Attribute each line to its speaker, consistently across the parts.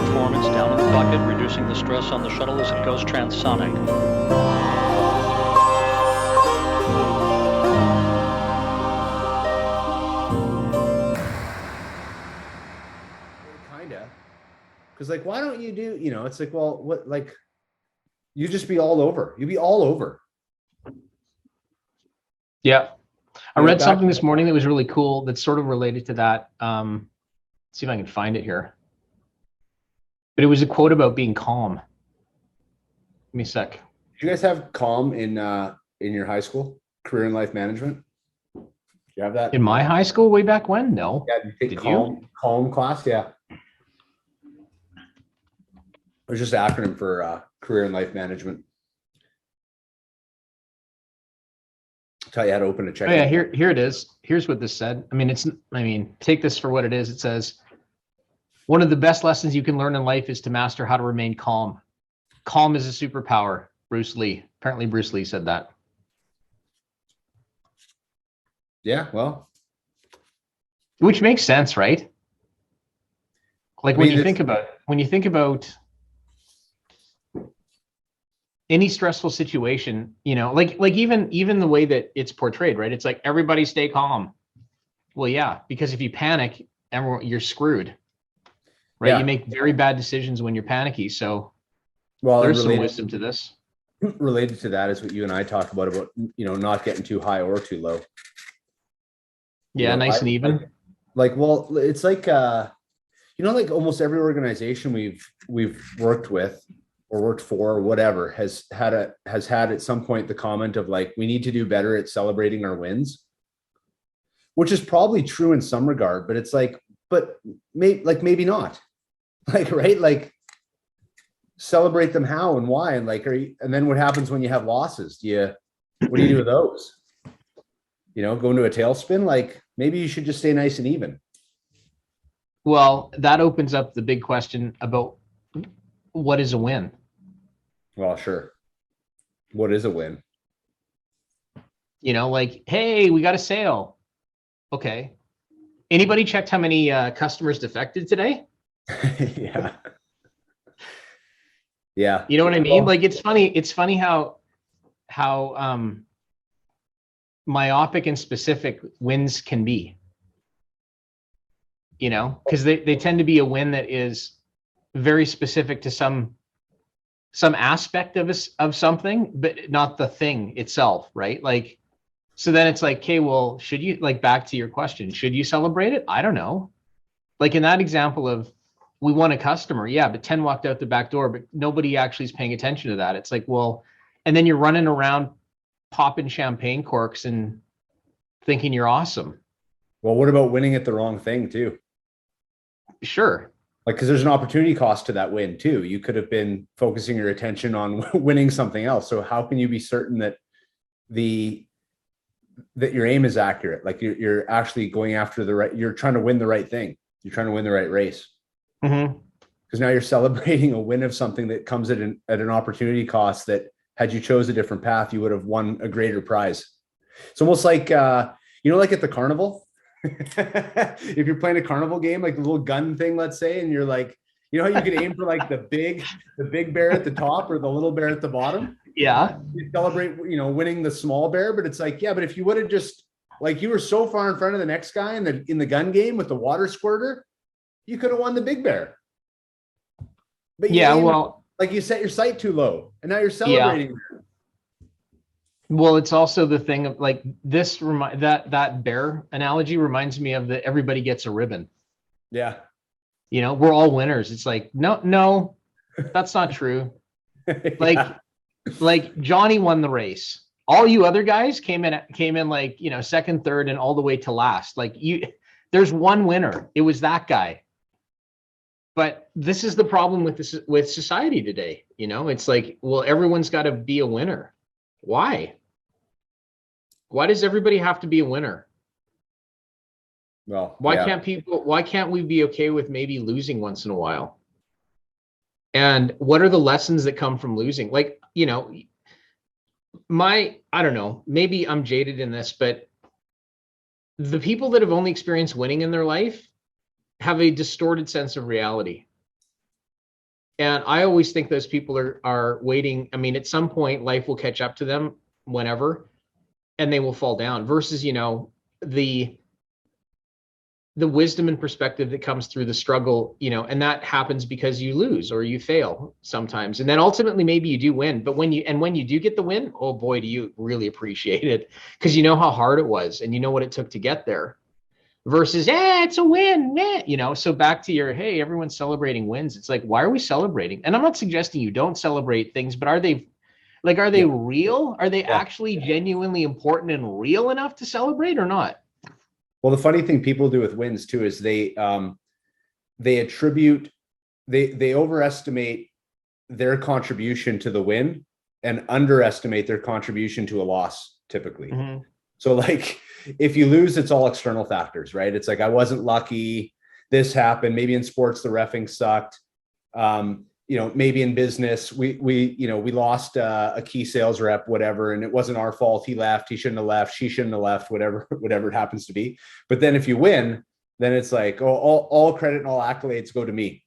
Speaker 1: performance down in the bucket, reducing the stress on the shuttle as it goes transonic.
Speaker 2: Kinda. Because like, why don't you do, it's like, well, what, like, you just be all over. You be all over.
Speaker 3: Yeah. I read
Speaker 2: back-
Speaker 3: something this morning that was really cool that's sort of related to that. See if I can find it here. But it was a quote about being calm. Give me a sec.
Speaker 2: Did you guys have calm in your high school, career and life management? Do you have that?
Speaker 3: In my high school way back when? No.
Speaker 2: Yeah, you take
Speaker 3: Did
Speaker 2: calm class? Yeah. It was just an acronym for career and life management. Tell you how to open a check.
Speaker 3: Oh yeah, here it is. Here's what this said. I mean, take this for what it is. It says, one of the best lessons you can learn in life is to master how to remain calm. Calm is a superpower. Bruce Lee. Apparently Bruce Lee said that.
Speaker 2: Yeah, well.
Speaker 3: Which makes sense, right? Like when you think about any stressful situation, like even the way that it's portrayed, right? It's like everybody stay calm. Well, yeah, because if you panic, you're screwed, right?
Speaker 2: Yeah.
Speaker 3: You make very bad decisions when you're panicky. So there's some wisdom to this.
Speaker 2: Related to that is what you and I talk about, not getting too high or too low.
Speaker 3: Yeah, nice and even.
Speaker 2: Well, it's like, like almost every organization we've worked with or worked for or whatever has had at some point the comment of like, we need to do better at celebrating our wins, which is probably true in some regard, but it's like, maybe not, like, right? Like, celebrate them how and why, and like, and then what happens when you have losses? What do you do with those? Go into a tailspin? Like, maybe you should just stay nice and even.
Speaker 3: Well, that opens up the big question about what is a win.
Speaker 2: Well, sure. What is a win?
Speaker 3: Like, hey, we got a sale. Okay. Anybody checked how many customers defected today?
Speaker 2: Yeah. Yeah.
Speaker 3: You know what I mean? Like, it's funny how myopic and specific wins can be. Because they tend to be a win that is very specific to some aspect of something, but not the thing itself, right? Like, so then it's like, okay, well, should you, like, back to your question, should you celebrate it? I don't know. Like in that example of, we won a customer, yeah, but 10 walked out the back door, but nobody actually is paying attention to that. It's like, well, and then you're running around popping champagne corks and thinking you're awesome.
Speaker 2: Well, what about winning at the wrong thing too?
Speaker 3: Sure.
Speaker 2: Like, because there's an opportunity cost to that win too. You could have been focusing your attention on winning something else. So how can you be certain that that your aim is accurate? Like you're actually going after you're trying to win the right thing. You're trying to win the right race.
Speaker 3: Mm-hmm.
Speaker 2: Because now you're celebrating a win of something that comes at an opportunity cost that, had you chose a different path, you would have won a greater prize. It's almost like, like at the carnival, if you're playing a carnival game, like the little gun thing, let's say, and you're like, how you could aim for like the big bear at the top or the little bear at the bottom.
Speaker 3: Yeah.
Speaker 2: You celebrate, winning the small bear, but it's like, yeah, but if you would have just, like, you were so far in front of the next guy in the gun game with the water squirter, you could have won the big bear. But you set your sight too low, and now you're celebrating.
Speaker 3: Yeah. Well, it's also the thing of like this. That bear analogy reminds me of the everybody gets a ribbon.
Speaker 2: Yeah.
Speaker 3: We're all winners. It's like, no, that's not true.
Speaker 2: Yeah.
Speaker 3: Like Johnny won the race. All you other guys came in like, second, third, and all the way to last. Like there's one winner. It was that guy. But this is the problem with society today. It's like, well, everyone's got to be a winner. Why? Why does everybody have to be a winner?
Speaker 2: Well,
Speaker 3: why can't we be okay with maybe losing once in a while? And what are the lessons that come from losing? Like, I don't know, maybe I'm jaded in this, but the people that have only experienced winning in their life have a distorted sense of reality. And I always think those people are waiting. I mean, at some point, life will catch up to them whenever, and they will fall down. Versus, the wisdom and perspective that comes through the struggle, and that happens because you lose or you fail sometimes. And then ultimately maybe you do win. But when you do get the win, oh boy, do you really appreciate it, because you know how hard it was and you know what it took to get there. Versus, it's a win, So back to your, hey, everyone's celebrating wins. It's like, why are we celebrating? And I'm not suggesting you don't celebrate things, but are they real? Are they actually genuinely important and real enough to celebrate or not?
Speaker 2: Well, the funny thing people do with wins too is they overestimate their contribution to the win and underestimate their contribution to a loss typically. Mm-hmm. So like if you lose, it's all external factors, right? It's like, I wasn't lucky, this happened. Maybe in sports, the reffing sucked. Maybe in business, we lost a key sales rep, whatever, and it wasn't our fault. He left, he shouldn't have left, she shouldn't have left, whatever it happens to be. But then if you win, then it's like, all credit and all accolades go to me.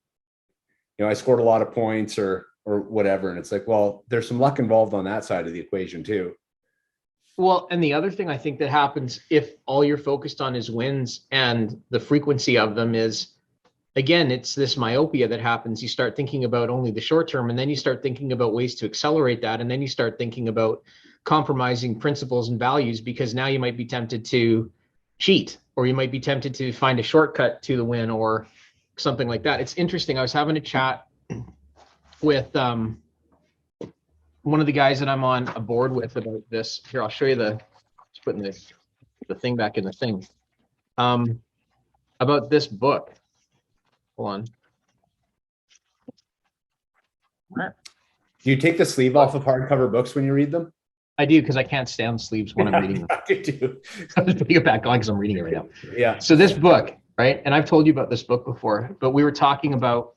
Speaker 2: I scored a lot of points or whatever. And it's like, well, there's some luck involved on that side of the equation too.
Speaker 3: Well, and the other thing I think that happens if all you're focused on is wins and the frequency of them is, again, it's this myopia that happens. You start thinking about only the short term, and then you start thinking about ways to accelerate that. And then you start thinking about compromising principles and values, because now you might be tempted to cheat, or you might be tempted to find a shortcut to the win or something like that. It's interesting. I was having a chat with one of the guys that I'm on a board with about this. Here, I'll show you just putting the thing back in the thing. About this book. Hold on.
Speaker 2: Do you take the sleeve off of hardcover books when you read them?
Speaker 3: I do, because I can't stand sleeves when I'm reading them.
Speaker 2: I do.
Speaker 3: I'm just putting it back on because I'm reading it right now.
Speaker 2: Yeah.
Speaker 3: So this book, right? And I've told you about this book before, but we were talking about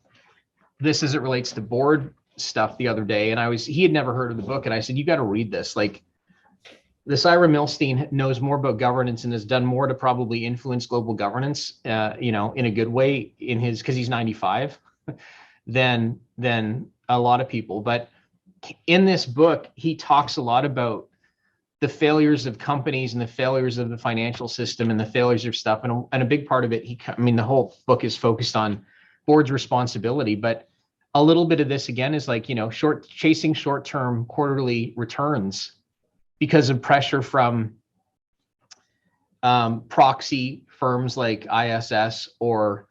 Speaker 3: this as it relates to board stuff the other day, and he had never heard of the book, and I said, you got to read this. Like, this Ira Milstein knows more about governance and has done more to probably influence global governance, in a good way because he's 95 than a lot of people. But in this book, he talks a lot about the failures of companies and the failures of the financial system and the failures of stuff. And a big part of it, the whole book is focused on board's responsibility, but a little bit of this again is like, chasing short-term quarterly returns because of pressure from proxy firms like ISS or,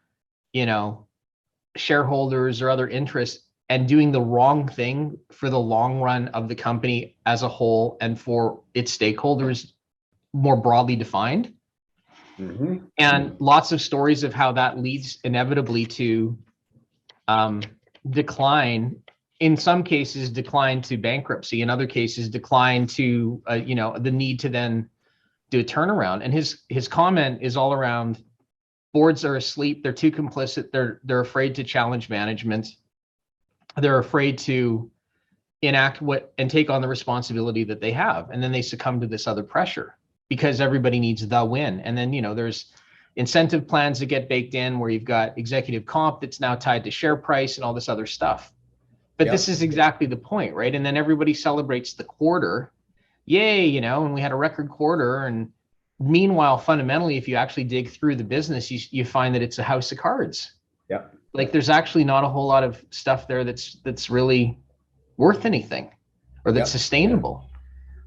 Speaker 3: shareholders or other interests, and doing the wrong thing for the long run of the company as a whole and for its stakeholders more broadly defined. Mm-hmm. And lots of stories of how that leads inevitably to decline. In some cases, decline to bankruptcy. In other cases, decline to the need to then do a turnaround. And his comment is all around boards are asleep. They're too complicit. They're afraid to challenge management. They're afraid to enact and take on the responsibility that they have. And then they succumb to this other pressure because everybody needs the win. And then, there's incentive plans that get baked in where you've got executive comp that's now tied to share price and all this other stuff. But This is exactly the point, right? And then everybody celebrates the quarter. Yay, and we had a record quarter. And meanwhile, fundamentally, if you actually dig through the business, you find that it's a house of cards.
Speaker 2: Yeah.
Speaker 3: Like there's actually not a whole lot of stuff there that's really worth anything or that's sustainable.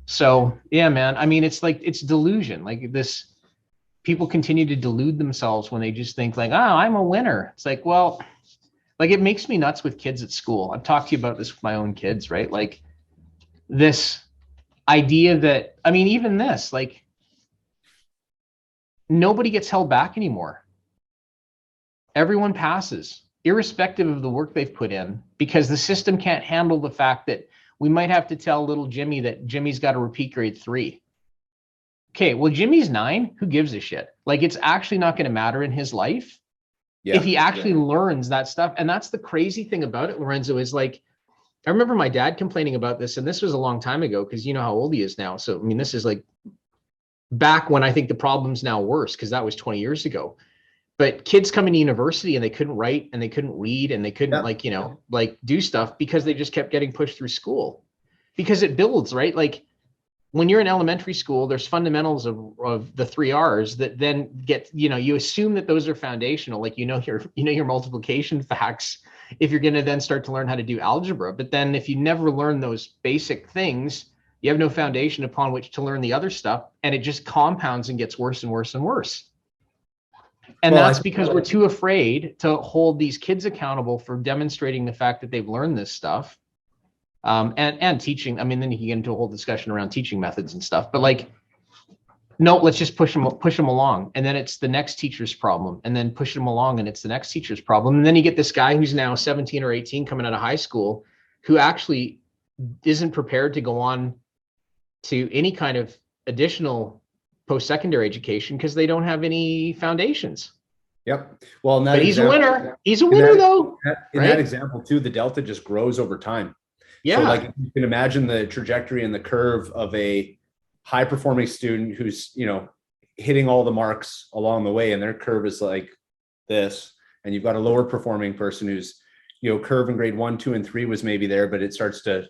Speaker 3: So yeah, man. I mean, it's like, it's delusion. Like this, people continue to delude themselves when they just think like, oh, I'm a winner. It's like, well, like it makes me nuts with kids at school. I've talked to you about this with my own kids, right? Like this idea that, even this, like nobody gets held back anymore. Everyone passes, irrespective of the work they've put in, because the system can't handle the fact that we might have to tell little Jimmy that Jimmy's got to repeat grade 3. Okay, well, Jimmy's 9. Who gives a shit? Like, it's actually not going to matter in his life if he actually learns that stuff. And that's the crazy thing about it, Lorenzo, is like, I remember my dad complaining about this, and this was a long time ago because you know how old he is now. So, this is like back when I think the problem's now worse because that was 20 years ago. But kids come into university and they couldn't write and they couldn't read and they couldn't
Speaker 2: Yeah.
Speaker 3: like, like do stuff because they just kept getting pushed through school, because it builds, right? Like when you're in elementary school, there's fundamentals of the 3 R's that then get, you assume that those are foundational, like, your multiplication facts, if you're going to then start to learn how to do algebra. But then if you never learn those basic things, you have no foundation upon which to learn the other stuff. And it just compounds and gets worse and worse and worse. And
Speaker 2: Well,
Speaker 3: that's because we're too afraid to hold these kids accountable for demonstrating the fact that they've learned this stuff. And teaching. I mean, then you can get into a whole discussion around teaching methods and stuff, but like, no, let's just push them along. And then it's the next teacher's problem, and then push them along and it's the next teacher's problem. And then you get this guy who's now 17 or 18 coming out of high school who actually isn't prepared to go on to any kind of additional post-secondary education because they don't have any foundations.
Speaker 2: Yep. Well,
Speaker 3: but he's a winner. He's a winner though.
Speaker 2: In that example too, the delta just grows over time.
Speaker 3: Yeah.
Speaker 2: So like you can imagine the trajectory and the curve of a high performing student who's, hitting all the marks along the way, and their curve is like this. And you've got a lower performing person who's, curve in grade 1, 2, and 3 was maybe there, but it starts to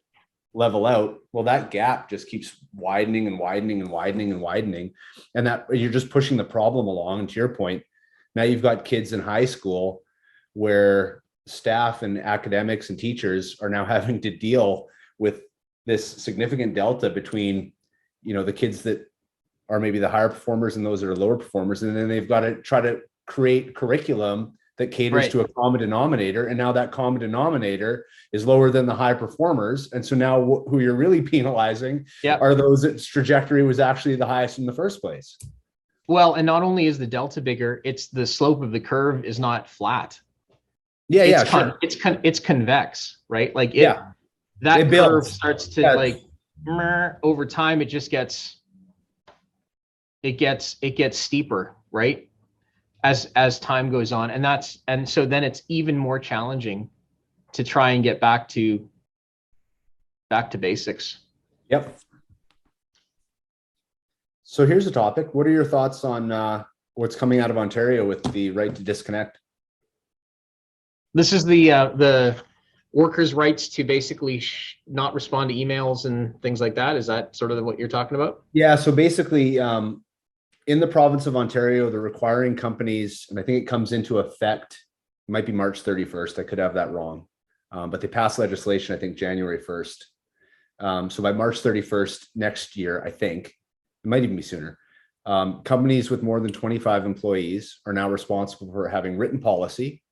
Speaker 2: level out. Well, that gap just keeps widening and widening and widening and widening. And that you're just pushing the problem along. And to your point, now you've got kids in high school where staff and academics and teachers are now having to deal with this significant delta between, the kids that are maybe the higher performers and those that are lower performers. And then they've got to try to create curriculum that caters to a common denominator. And now that common denominator is lower than the high performers. And so now who you're really penalizing are those that trajectory was actually the highest in the first place.
Speaker 3: Well, and not only is the delta bigger, it's the slope of the curve is not flat.
Speaker 2: Sure.
Speaker 3: It's convex, right? Like that curve starts to over time, it just gets steeper, right? As time goes on. And so then it's even more challenging to try and get back to basics.
Speaker 2: Yep. So here's a topic. What are your thoughts on what's coming out of Ontario with the right to disconnect?
Speaker 3: This is the workers' rights to basically not respond to emails and things like that. Is that sort of what you're talking about?
Speaker 2: Yeah. So basically, in the province of Ontario, they're requiring companies, and I think it comes into effect, it might be March 31st. I could have that wrong. But they passed legislation, I think January 1st. So by March 31st next year, I think, it might even be sooner, companies with more than 25 employees are now responsible for having written policy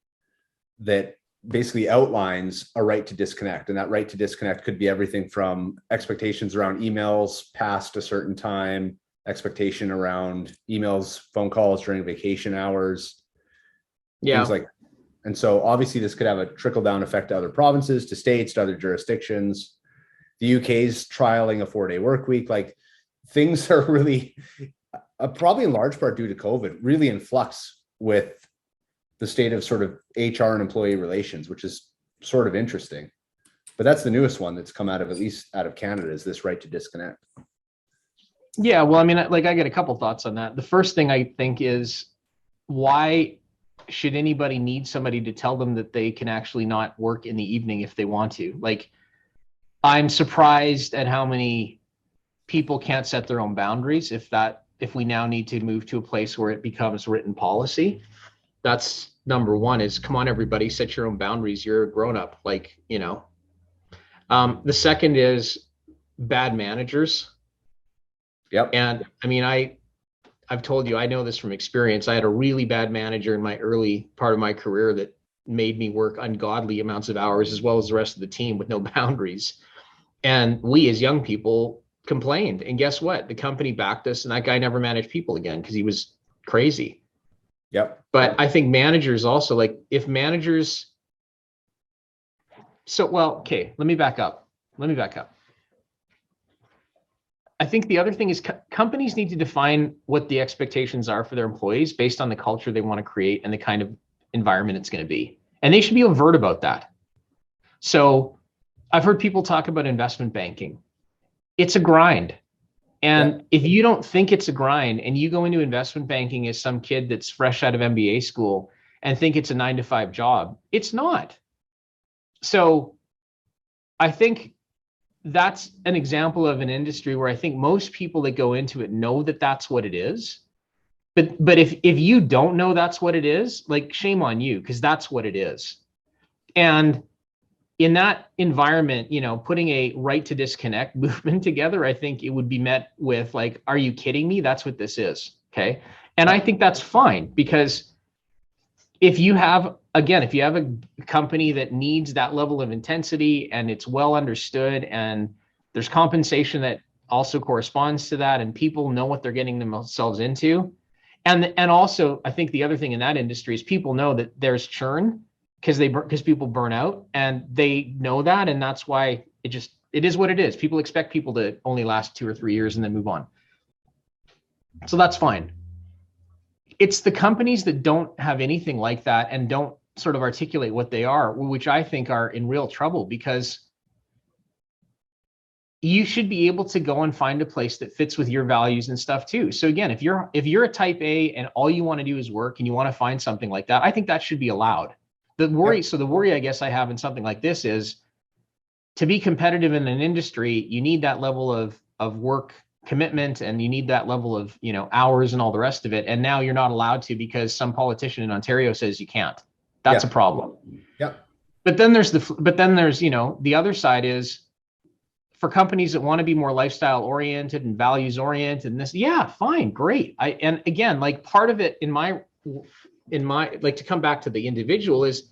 Speaker 2: that basically outlines a right to disconnect. And that right to disconnect could be everything from expectations around emails past a certain time, expectation around emails, phone calls during vacation hours, things like that. And so obviously this could have a trickle down effect to other provinces, to states, to other jurisdictions. The UK's trialing a 4-day work week. Like things are really, probably in large part due to COVID, really in flux with the state of sort of HR and employee relations, which is sort of interesting. But that's the newest one that's come out of, at least out of Canada, is this right to disconnect.
Speaker 3: Yeah, well, I mean, I get a couple thoughts on that. The first thing I think is, why should anybody need somebody to tell them that they can actually not work in the evening if they want to? Like, I'm surprised at how many people can't set their own boundaries. If we now need to move to a place where it becomes written policy, that's number one. Is, come on, everybody, set your own boundaries. You're a grown up, like, the second is bad managers.
Speaker 2: Yep.
Speaker 3: And I mean, I've told you, I know this from experience. I had a really bad manager in my early part of my career that made me work ungodly amounts of hours, as well as the rest of the team, with no boundaries. And we as young people complained. And guess what? The company backed us, and that guy never managed people again because he was crazy.
Speaker 2: Yep.
Speaker 3: But I think managers also, like, if managers, okay, let me back up. I think the other thing is companies need to define what the expectations are for their employees based on the culture they want to create and the kind of environment it's going to be. And they should be overt about that. So I've heard people talk about investment banking. It's a grind. And if you don't think it's a grind and you go into investment banking as some kid that's fresh out of MBA school and think it's a 9 to 5 job, it's not. So I think that's an example of an industry where I think most people that go into it know that that's what it is. But if you don't know that's what it is, like, shame on you, because that's what it is. And in that environment, you know, putting a right to disconnect movement together, I think it would be met with like, are you kidding me? That's what this is. Okay. And I think that's fine, because if you have a company that needs that level of intensity and it's well understood and there's compensation that also corresponds to that and people know what they're getting themselves into. And also, I think the other thing in that industry is people know that there's churn because people burn out, and they know that, and that's why it is what it is. People expect people to only last 2 or 3 years and then move on. So that's fine. It's the companies that don't have anything like that and don't sort of articulate what they are, which I think are in real trouble, because you should be able to go and find a place that fits with your values and stuff too. So again, if you're a type A and all you want to do is work and you want to find something like that, I think that should be allowed. The worry I guess I have in something like this is, to be competitive in an industry, you need that level of work commitment, and you need that level of, you know, hours and all the rest of it. And now you're not allowed to because some politician in Ontario says you can't. That's a problem.
Speaker 2: Yeah.
Speaker 3: But then there's, you know, the other side is, for companies that want to be more lifestyle oriented and values oriented and this, yeah, fine, great. And again, like, part of it in my, like, to come back to the individual, is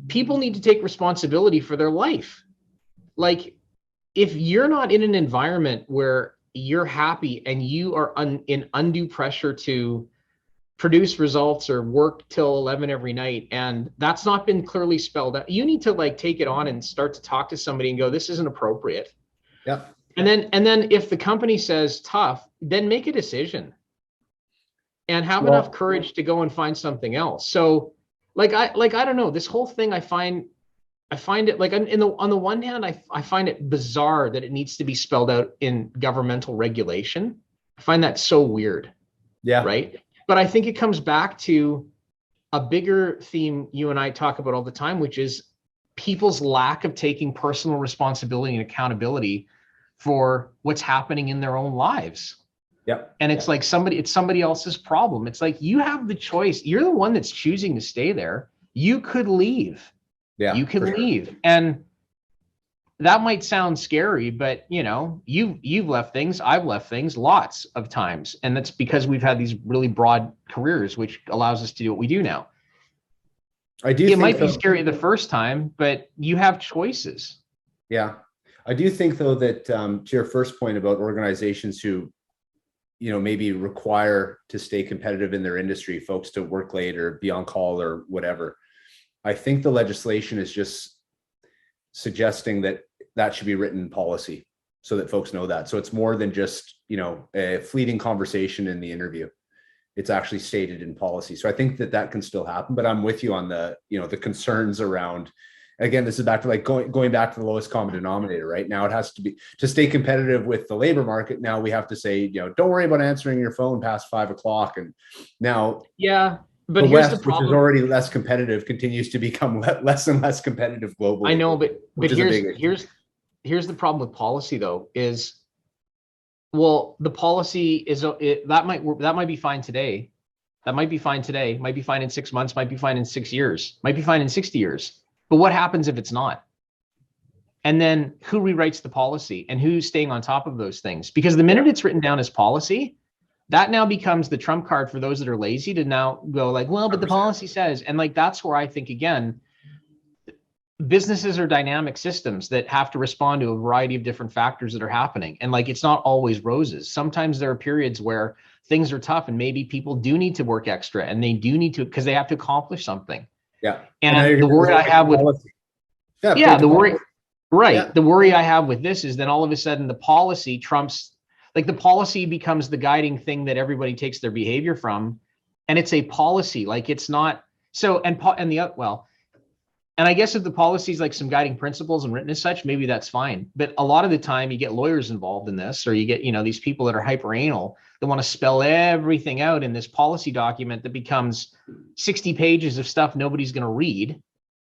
Speaker 3: people need to take responsibility for their life. Like, if you're not in an environment where you're happy and you are in undue pressure to produce results or work till 11 every night, and that's not been clearly spelled out, you need to like take it on and start to talk to somebody and go, this isn't appropriate.
Speaker 2: Yeah. And
Speaker 3: then if the company says tough, then make a decision and have enough courage to go and find something else. So I don't know, this whole thing, I find it like, on the one hand, I find it bizarre that it needs to be spelled out in governmental regulation. I find that so weird. Yeah. Right. But I think it comes back to a bigger theme you and I talk about all the time, which is people's lack of taking personal responsibility and accountability for what's happening in their own lives. Yep. And it's like it's somebody else's problem. It's like, you have the choice. You're the one that's choosing to stay there. You could leave. Yeah, you could leave. Sure. And that might sound scary, but you know, you've left things, I've left things lots of times. And that's because we've had these really broad careers, which allows us to do what we do now. It might be scary the first time, but you have choices.
Speaker 2: Yeah. I do think though that to your first point about organizations who, you know, maybe require to stay competitive in their industry, folks to work late or be on call or whatever, I think the legislation is just suggesting that should be written in policy so that folks know that. So it's more than just, you know, a fleeting conversation in the interview. It's actually stated in policy. So I think that can still happen, but I'm with you on the, you know, the concerns around, again, this is back to like going back to the lowest common denominator, right? Now it has to be, to stay competitive with the labor market. Now we have to say, you know, don't worry about answering your phone past 5 o'clock. And now, yeah, but here's the problem, which is already less competitive, continues to become less and less competitive globally.
Speaker 3: I know, but here's the problem with policy though, is, well, the policy is that might be fine today. That might be fine today, might be fine in 6 months, might be fine in 6 years, might be fine in 60 years. But what happens if it's not? And then who rewrites the policy and who's staying on top of those things? Because the minute it's written down as policy, that now becomes the trump card for those that are lazy to now go like, well, but the policy says, and like, that's where I think, again, businesses are dynamic systems that have to respond to a variety of different factors that are happening. And like, it's not always roses. Sometimes there are periods where things are tough and maybe people do need to work extra and they do need to, because they have to accomplish something. Yeah. And the worry I have with, the worry, right. Yeah. The worry I have with this is then all of a sudden the policy trumps, like the policy becomes the guiding thing that everybody takes their behavior from. And it's a policy, like it's not so, And I guess if the policy is like some guiding principles and written as such, maybe that's fine. But a lot of the time you get lawyers involved in this, or you get, these people that are hyper anal that want to spell everything out in this policy document that becomes 60 pages of stuff nobody's going to read.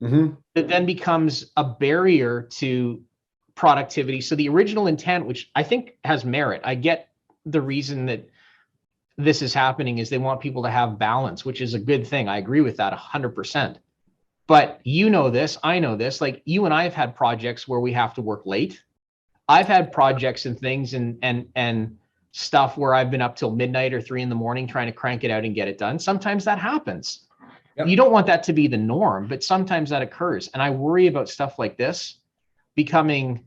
Speaker 2: Mm-hmm.
Speaker 3: That then becomes a barrier to productivity. So the original intent, which I think has merit, I get the reason that this is happening is they want people to have balance, which is a good thing. I agree with that 100%. But this, I know this, like you and I have had projects where we have to work late. I've had projects and things and stuff where I've been up till midnight or 3 a.m. trying to crank it out and get it done. Sometimes that happens. Yep. You don't want that to be the norm, but sometimes that occurs. And I worry about stuff like this becoming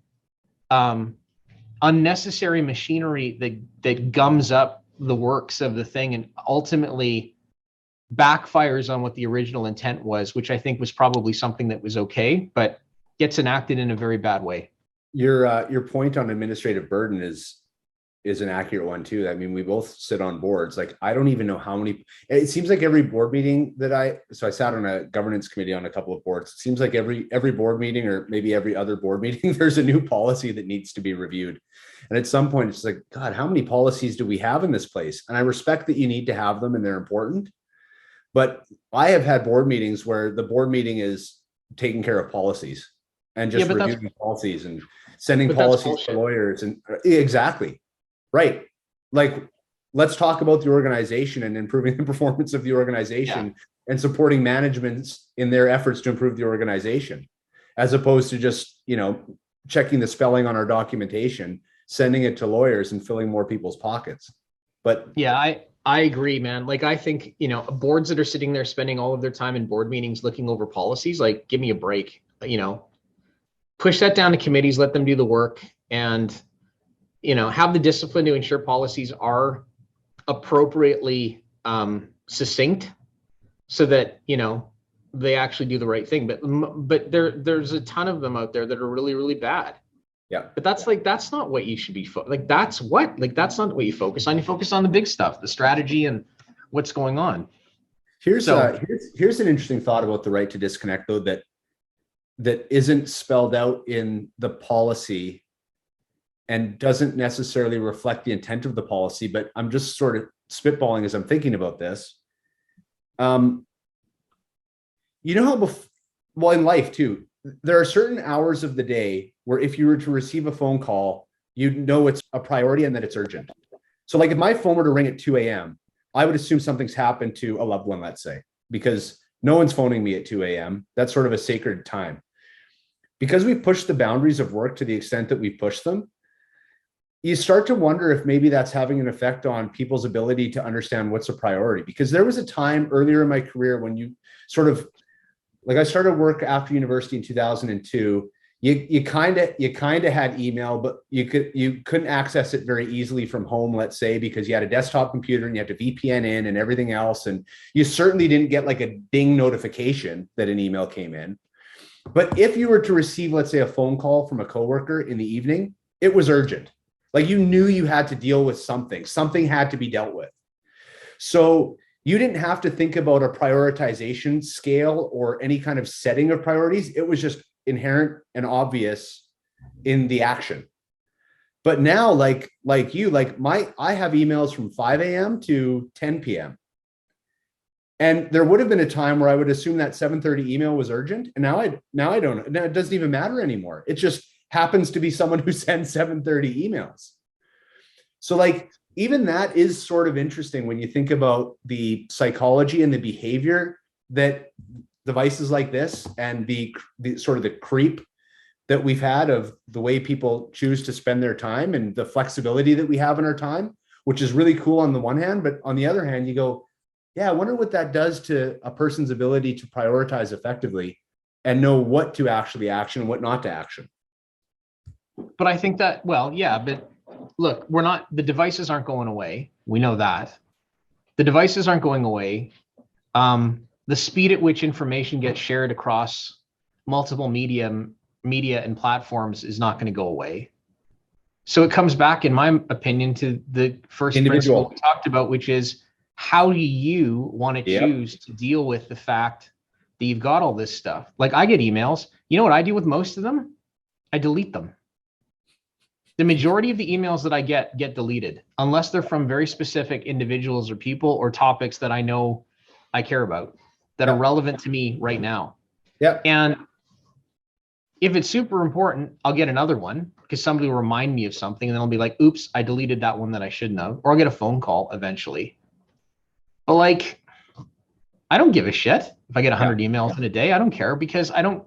Speaker 3: unnecessary machinery that gums up the works of the thing and ultimately backfires on what the original intent was, which I think was probably something that was okay, but gets enacted in a very bad way.
Speaker 2: Your point on administrative burden is an accurate one too. I mean, we both sit on boards. Like, I don't even know how many, it seems like every board meeting I sat on a governance committee on a couple of boards. It seems like every board meeting, or maybe every other board meeting, there's a new policy that needs to be reviewed. And at some point it's like, God, how many policies do we have in this place? And I respect that you need to have them and they're important. But I have had board meetings where the board meeting is taking care of policies and just reviewing policies and sending policies to lawyers. And exactly. Right. Like, let's talk about the organization and improving the performance of the organization and supporting management in their efforts to improve the organization, as opposed to just, checking the spelling on our documentation, sending it to lawyers and filling more people's pockets. But
Speaker 3: yeah, I agree, man. Like, I think, boards that are sitting there spending all of their time in board meetings looking over policies, like, give me a break, push that down to committees, let them do the work, and have the discipline to ensure policies are appropriately succinct so that, they actually do the right thing. But there's a ton of them out there that are really, really bad.
Speaker 2: Yeah.
Speaker 3: But that's not what you should be. That's not what you focus on. You focus on the big stuff, the strategy and what's going on.
Speaker 2: Here's an interesting thought about the right to disconnect, though, that isn't spelled out in the policy and doesn't necessarily reflect the intent of the policy, but I'm just sort of spitballing as I'm thinking about this. How in life too, there are certain hours of the day where if you were to receive a phone call, it's a priority and that it's urgent. So like, if my phone were to ring at 2 a.m., I would assume something's happened to a loved one, let's say, because no one's phoning me at 2 a.m. That's sort of a sacred time. Because we've pushed the boundaries of work to the extent that we've pushed them, you start to wonder if maybe that's having an effect on people's ability to understand what's a priority. Because there was a time earlier in my career when you sort of, like, I started work after university in 2002. You kind of had email, but you couldn't access it very easily from home, let's say, because you had a desktop computer and you had to VPN in and everything else. And you certainly didn't get like a ding notification that an email came in. But if you were to receive, let's say, a phone call from a coworker in the evening, it was urgent. Like, you knew you had to deal with something had to be dealt with. So you didn't have to think about a prioritization scale or any kind of setting of priorities. It was just inherent and obvious in the action. But now, I have emails from 5 a.m. to 10 p.m. And there would have been a time where I would assume that 7:30 email was urgent. And now I don't. Now it doesn't even matter anymore. It just happens to be someone who sends 7:30 emails. So like, even that is sort of interesting when you think about the psychology and the behavior that devices like this and the sort of the creep that we've had of the way people choose to spend their time and the flexibility that we have in our time, which is really cool on the one hand. But on the other hand, you go, yeah, I wonder what that does to a person's ability to prioritize effectively and know what to actually action and what not to action.
Speaker 3: But I think that, but look, the devices aren't going away. We know that. The devices aren't going away. The speed at which information gets shared across multiple media and platforms is not going to go away. So it comes back, in my opinion, to the first principle we talked about, which is, how do you want to choose to deal with the fact that you've got all this stuff. Like I get emails. You know what I do with most of them? I delete them. The majority of the emails that I get deleted unless they're from very specific individuals or people or topics that I know I care about that are relevant to me right now.
Speaker 2: Yeah.
Speaker 3: And if it's super important, I'll get another one because somebody will remind me of something and then I'll be like, oops, I deleted that one that I shouldn't have. Or I'll get a phone call eventually. But like, I don't give a shit if I get 100 emails in a day. I don't care because I don't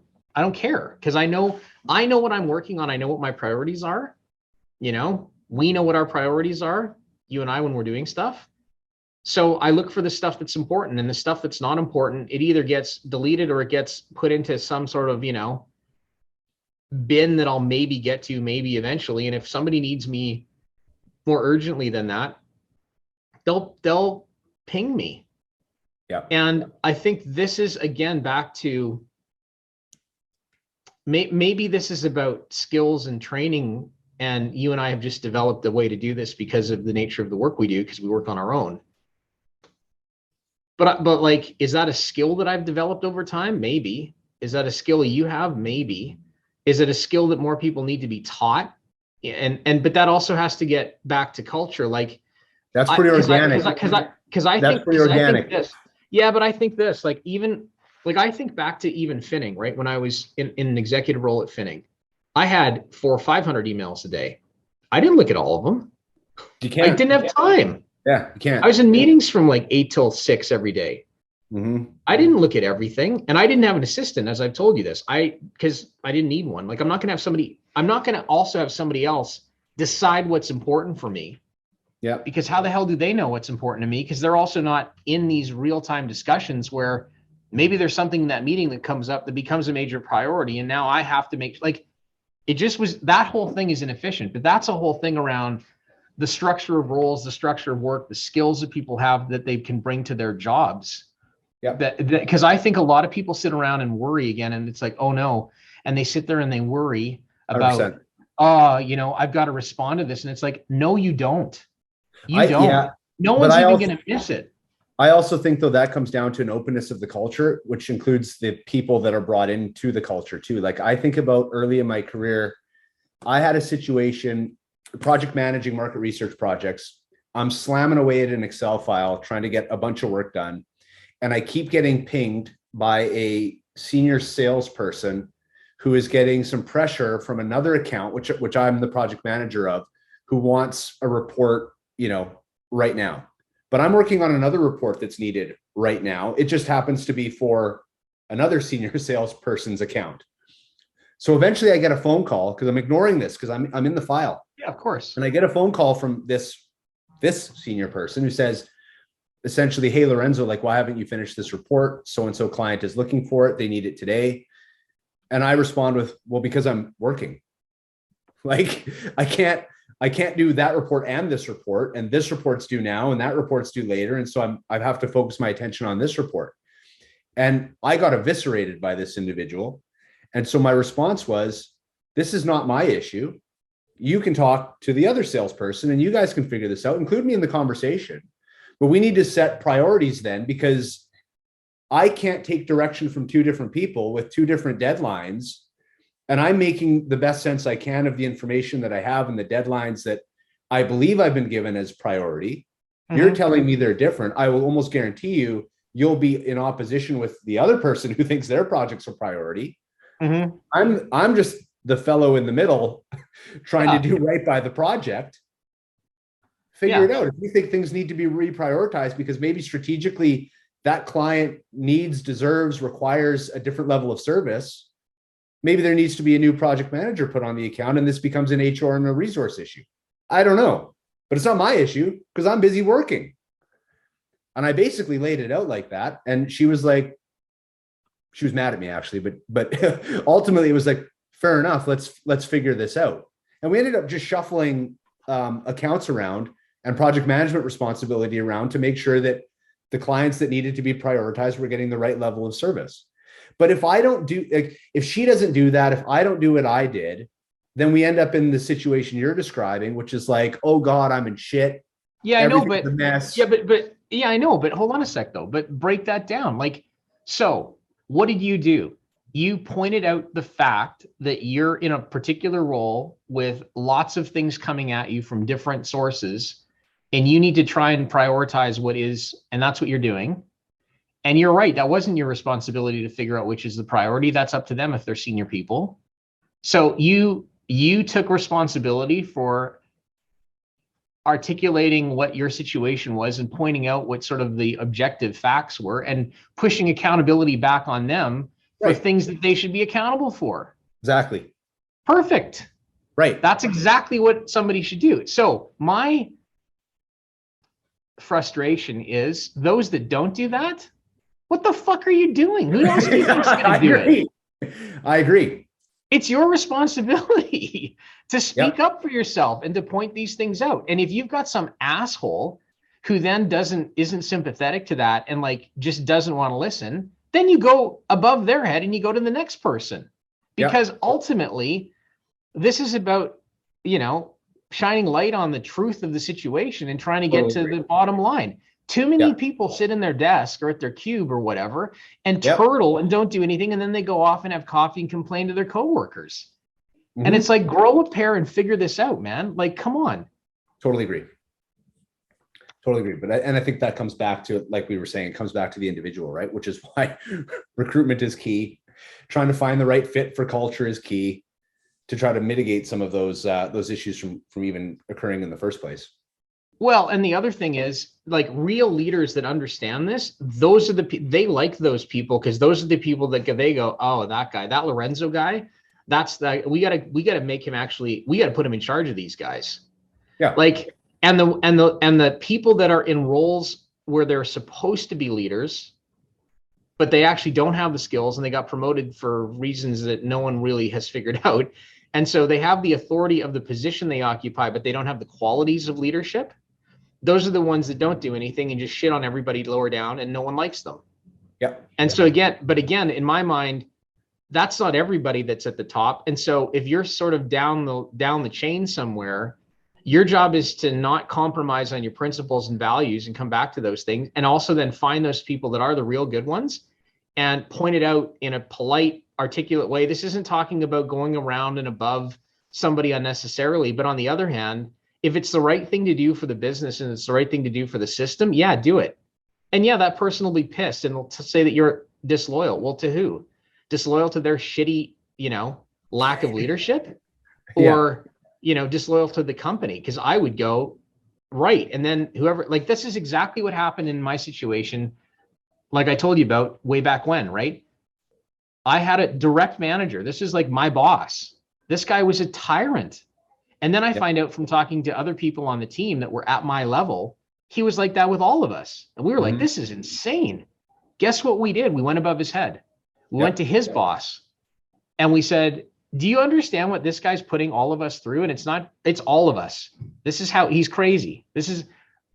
Speaker 3: care because I know what I'm working on. I know what my priorities are. You know, we know what our priorities are, you and I, when we're doing stuff. So I look for the stuff that's important, and the stuff that's not important, it either gets deleted or it gets put into some sort of, you know, bin that I'll maybe get to maybe eventually. And if somebody needs me more urgently than that, they'll ping me.
Speaker 2: Yeah.
Speaker 3: And I think this is, again, back to maybe this is about skills and training. And you and I have just developed a way to do this because of the nature of the work we do, because we work on our own. But like, is that a skill that I've developed over time? Maybe. Is that a skill you have? Maybe. Is it a skill that more people need to be taught? But that also has to get back to culture. Like
Speaker 2: that's pretty organic.
Speaker 3: Because I think this. Yeah, but I think this. Like even like I think back to even Finning, right? When I was in an executive role at Finning. I had 400 or 500 emails a day. I didn't look at all of them.
Speaker 2: You can't.
Speaker 3: I didn't have time.
Speaker 2: Yeah, you can't.
Speaker 3: I was in meetings from like 8 till 6 every day.
Speaker 2: Mm-hmm.
Speaker 3: I didn't look at everything, and I didn't have an assistant, as I've told you this. Because I didn't need one. Like I'm not going to also have somebody else decide what's important for me.
Speaker 2: Yeah.
Speaker 3: Because how the hell do they know what's important to me? Because they're also not in these real-time discussions where maybe there's something in that meeting that comes up that becomes a major priority, and now I have to make like. It just was, that whole thing is inefficient, but that's a whole thing around the structure of roles, the structure of work, the skills that people have that they can bring to their jobs.
Speaker 2: Yeah.
Speaker 3: Because I think a lot of people sit around and worry again, and it's like, oh no. And they sit there and they worry about, 100%. You know, I've got to respond to this. And it's like, no, you don't. You don't. Yeah, no one's even going to miss it.
Speaker 2: I also think, though, that comes down to an openness of the culture, which includes the people that are brought into the culture, too. Like I think about early in my career, I had a situation, project managing market research projects. I'm slamming away at an Excel file, trying to get a bunch of work done. And I keep getting pinged by a senior salesperson who is getting some pressure from another account, which I'm the project manager of, who wants a report, you know, right now. But I'm working on another report that's needed right now. It just happens to be for another senior salesperson's account. So eventually I get a phone call because I'm ignoring this because I'm in the file.
Speaker 3: Yeah, of course.
Speaker 2: And I get a phone call from this senior person who says, essentially, hey, Lorenzo, like, why haven't you finished this report? So-and-so client is looking for it. They need it today. And I respond with, well, because I'm working. Like, I can't do that report and this report's due now and that report's due later. And so I have to focus my attention on this report. And I got eviscerated by this individual. And so my response was, this is not my issue. You can talk to the other salesperson and you guys can figure this out. Include me in the conversation. But we need to set priorities then, because I can't take direction from two different people with two different deadlines. And I'm making the best sense I can of the information that I have and the deadlines that I believe I've been given as priority. Mm-hmm. You're telling me they're different. I will almost guarantee you'll be in opposition with the other person who thinks their project's a priority. Mm-hmm. I'm just the fellow in the middle trying to do right by the project. Figure it out. If you think things need to be reprioritized because maybe strategically that client needs, deserves, requires a different level of service, maybe there needs to be a new project manager put on the account and this becomes an HR and a resource issue. I don't know, but it's not my issue because I'm busy working. And I basically laid it out like that. And she was like, she was mad at me actually, but ultimately it was like, fair enough. Let's figure this out. And we ended up just shuffling accounts around and project management responsibility around to make sure that the clients that needed to be prioritized were getting the right level of service. But if I don't do, like, if she doesn't do that, if I don't do what I did, then we end up in the situation you're describing, which is like, oh God, I'm in shit.
Speaker 3: Yeah, I know, but a mess. Yeah, but I know, but hold on a sec though, but break that down. Like, so What did you do? You pointed out the fact that you're in a particular role with lots of things coming at you from different sources, and you need to try and prioritize what is, and that's what you're doing. And you're right, that wasn't your responsibility to figure out which is the priority. That's up to them if they're senior people. So you took responsibility for articulating what your situation was and pointing out what sort of the objective facts were and pushing accountability back on them for things that they should be accountable for.
Speaker 2: Exactly.
Speaker 3: Perfect.
Speaker 2: Right.
Speaker 3: That's exactly what somebody should do. So my frustration is those that don't do that, what the fuck are you doing? Who else do you think's going to do it?
Speaker 2: I agree.
Speaker 3: It's your responsibility to speak up for yourself and to point these things out. And if you've got some asshole who then isn't sympathetic to that and like just doesn't want to listen, then you go above their head and you go to the next person. Because ultimately, this is about, shining light on the truth of the situation and trying to get to the bottom line. Too many people sit in their desk or at their cube or whatever and turtle and don't do anything. And then they go off and have coffee and complain to their coworkers. And it's like, grow a pair and figure this out, man. Like, come on.
Speaker 2: Totally agree. But I think that comes back to, like we were saying, it comes back to the individual, right? Which is why recruitment is key. Trying to find the right fit for culture is key to try to mitigate some of those issues from even occurring in the first place.
Speaker 3: Well, and the other thing is, like, real leaders that understand this, those are they like those people because those are the people that they go, oh, that guy, that Lorenzo guy, we gotta make him we gotta put him in charge of these guys.
Speaker 2: Yeah.
Speaker 3: Like, and the people that are in roles where they're supposed to be leaders, but they actually don't have the skills and they got promoted for reasons that no one really has figured out. And so they have the authority of the position they occupy, but they don't have the qualities of leadership. Those are the ones that don't do anything and just shit on everybody lower down and no one likes them.
Speaker 2: Yeah.
Speaker 3: And so again, in my mind, that's not everybody that's at the top. And so if you're sort of down the chain somewhere, your job is to not compromise on your principles and values and come back to those things. And also then find those people that are the real good ones and point it out in a polite, articulate way. This isn't talking about going around and above somebody unnecessarily. But on the other hand, if it's the right thing to do for the business and it's the right thing to do for the system, do it. And that person will be pissed and will say that you're disloyal. Well, to who? Disloyal to their shitty, lack of leadership, or, disloyal to the company? Because I would go, right. And then whoever, like, this is exactly what happened in my situation. Like I told you about way back when, right? I had a direct manager. This is like my boss. This guy was a tyrant. And then I find out from talking to other people on the team that were at my level, he was like that with all of us. And we were like, this is insane. Guess what we did? We went above his head. We went to his boss and we said, do you understand what this guy's putting all of us through? And it's all of us. This is how he's crazy.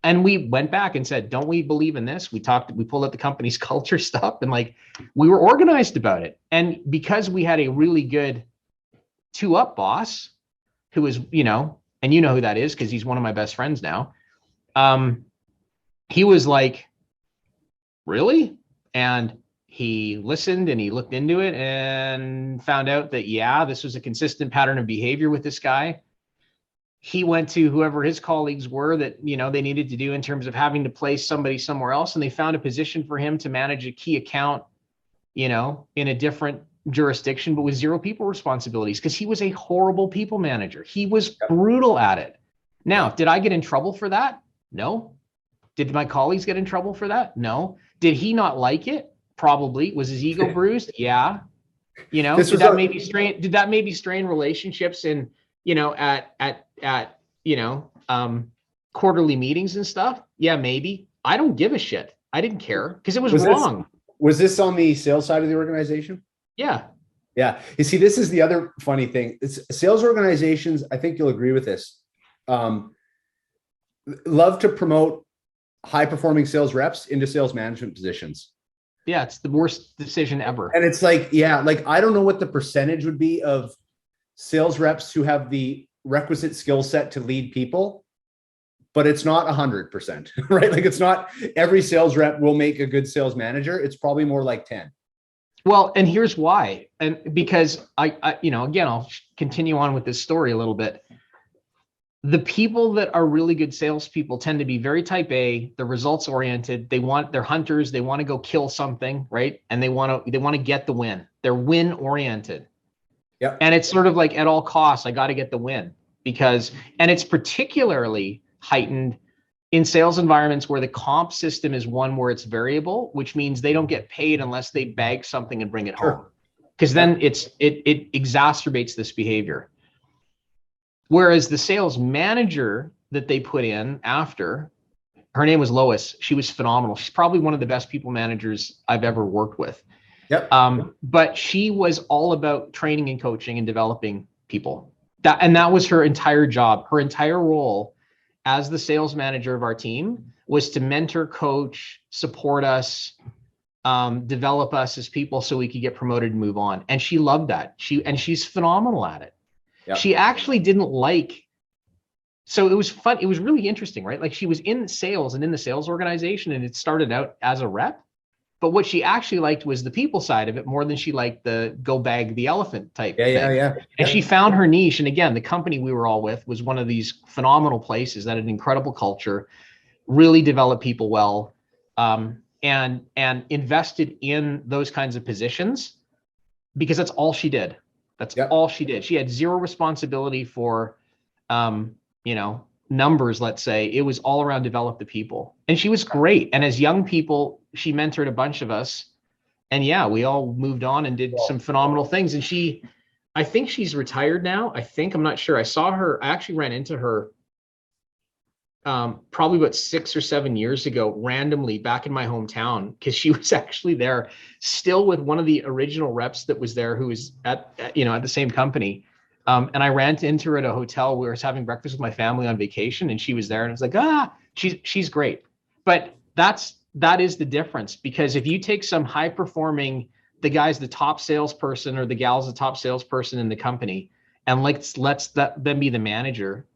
Speaker 3: And we went back and said, don't we believe in this? We pulled out the company's culture stuff and like, we were organized about it. And because we had a really good 2-up boss who was, and you know who that is because he's one of my best friends now. He was like, really? And he listened and he looked into it and found out that, this was a consistent pattern of behavior with this guy. He went to whoever his colleagues were that, they needed to do in terms of having to place somebody somewhere else. And they found a position for him to manage a key account, in a different jurisdiction, but with 0 people responsibilities because he was a horrible people manager. He was brutal at it. Now, did I get in trouble for that? No. Did my colleagues get in trouble for that? No. Did he not like it? Probably. Was his ego bruised? Yeah. Did that maybe strain relationships in, at quarterly meetings and stuff? Yeah, maybe. I don't give a shit. I didn't care because it was wrong.
Speaker 2: Was this on the sales side of the organization?
Speaker 3: Yeah.
Speaker 2: Yeah. You see, this is the other funny thing. It's sales organizations, I think you'll agree with this, love to promote high-performing sales reps into sales management positions.
Speaker 3: Yeah, it's the worst decision ever.
Speaker 2: And it's like, I don't know what the percentage would be of sales reps who have the requisite skill set to lead people, but it's not 100%, right? Like, it's not every sales rep will make a good sales manager. It's probably more like 10.
Speaker 3: Well, and here's why. And because again, I'll continue on with this story a little bit. The people that are really good salespeople tend to be very type A. They're results oriented. They're hunters. They want to go kill something, right? And they want to get the win. They're win oriented.
Speaker 2: Yeah.
Speaker 3: And it's sort of like at all costs, I got to get the win and it's particularly heightened in sales environments where the comp system is one where it's variable, which means they don't get paid unless they bag something and bring it home. Because then it exacerbates this behavior. Whereas the sales manager that they put in after, her name was Lois. She was phenomenal. She's probably one of the best people managers I've ever worked with.
Speaker 2: Yep.
Speaker 3: But she was all about training and coaching and developing people. That was her entire job. Her entire role as the sales manager of our team was to mentor, coach, support us, develop us as people so we could get promoted and move on. And she loved that. She's phenomenal at it. Yep. She actually didn't like, so it was fun. It was really interesting, right? Like she was in sales and in the sales organization and it started out as a rep, but what she actually liked was the people side of it more than she liked the go bag the elephant type thing. And she found her niche. And again, the company we were all with was one of these phenomenal places that had an incredible culture, really developed people well, and invested in those kinds of positions because that's all she did. That's all she did. She had zero responsibility for, numbers, let's say. It was all around develop the people. And she was great. And as young people, she mentored a bunch of us. And yeah, we all moved on and did some phenomenal things. And I think she's retired now. I'm not sure. I actually ran into her probably about 6 or 7 years ago, randomly back in my hometown, because she was actually there still with one of the original reps that was there, who was at the same company. And I ran into her at a hotel. We were having breakfast with my family on vacation, and she was there, and I was like, she's great. But that is the difference, because if you take some high performing, the guy's the top salesperson or the gal's the top salesperson in the company, and let's them be the manager.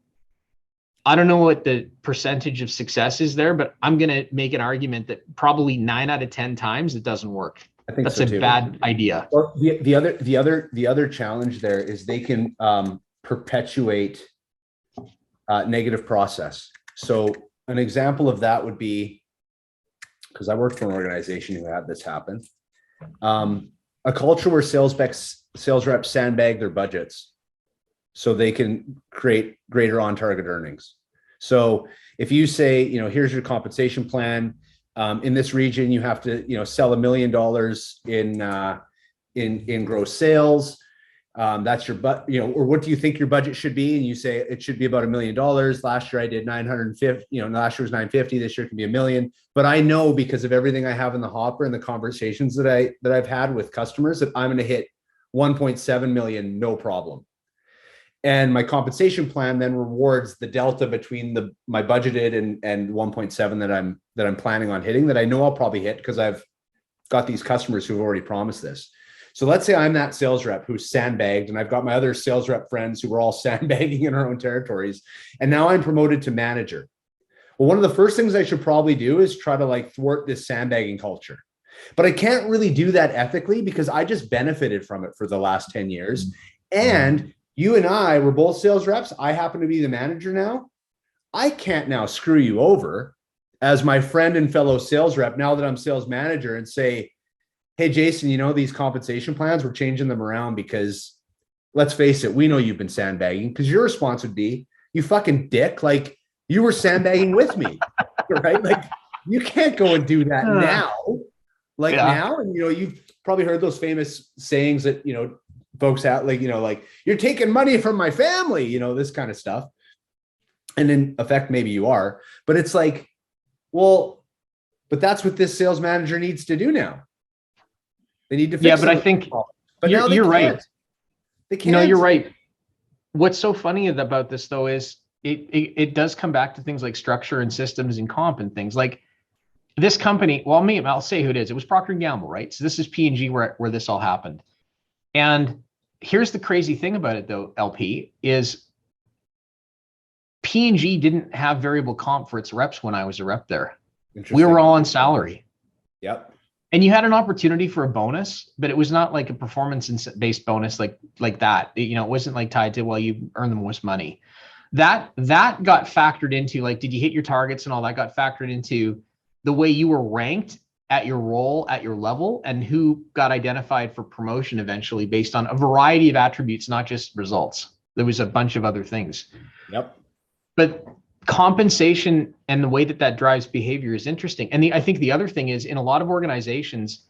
Speaker 3: I don't know what the percentage of success is there, but I'm going to make an argument that probably 9 out of 10 times it doesn't work. I think that's a bad idea.
Speaker 2: Well, the other challenge there is they can perpetuate negative process. So an example of that would be, because I worked for an organization who had this happen, a culture where sales reps sandbag their budgets so they can create greater on-target earnings. So if you say, here's your compensation plan, in this region, you have to, sell $1 million in gross sales. That's your or what do you think your budget should be? And you say it should be about $1 million. Last year I did 950. Last year was 950. This year can be $1 million. But I know, because of everything I have in the hopper and the conversations that I've had with customers, that I'm going to hit 1.7 million, no problem. And my compensation plan then rewards the delta between my budgeted and 1.7 that I'm planning on hitting, that I know I'll probably hit because I've got these customers who've already promised this. So let's say I'm that sales rep who's sandbagged, and I've got my other sales rep friends who were all sandbagging in our own territories. And now I'm promoted to manager. Well, one of the first things I should probably do is try to thwart this sandbagging culture. But I can't really do that ethically because I just benefited from it for the last 10 years. And you and I were both sales reps. I happen to be the manager now. I can't now screw you over as my friend and fellow sales rep now that I'm sales manager and say, hey, Jason, these compensation plans, we're changing them around because, let's face it, we know you've been sandbagging. Because your response would be, you fucking dick, you were sandbagging with me, right? You can't go and do that now. Now, and you've probably heard those famous sayings that folks out, you're taking money from my family, this kind of stuff. And in effect, maybe you are, but it's well, but that's what this sales manager needs to do now. They need to fix
Speaker 3: but I think
Speaker 2: but you're right. They can't.
Speaker 3: No, you're right. What's so funny about this though is it does come back to things like structure and systems and comp and things like this company. Well, I'll say who it is. It was Procter & Gamble, right? So this is P&G where this all happened. And here's the crazy thing about it though, LP, is P&G didn't have variable comp for its reps when I was a rep there. We were all on salary.
Speaker 2: Yep.
Speaker 3: And you had an opportunity for a bonus, but it was not like a performance-based bonus like that. It wasn't like tied to, well, you earn the most money. That got factored into, like, did you hit your targets and all that got factored into the way you were ranked at your role, at your level, and who got identified for promotion eventually based on a variety of attributes, not just results. There was a bunch of other things.
Speaker 2: Yep.
Speaker 3: But compensation and the way that drives behavior is interesting. And I think the other thing is, in a lot of organizations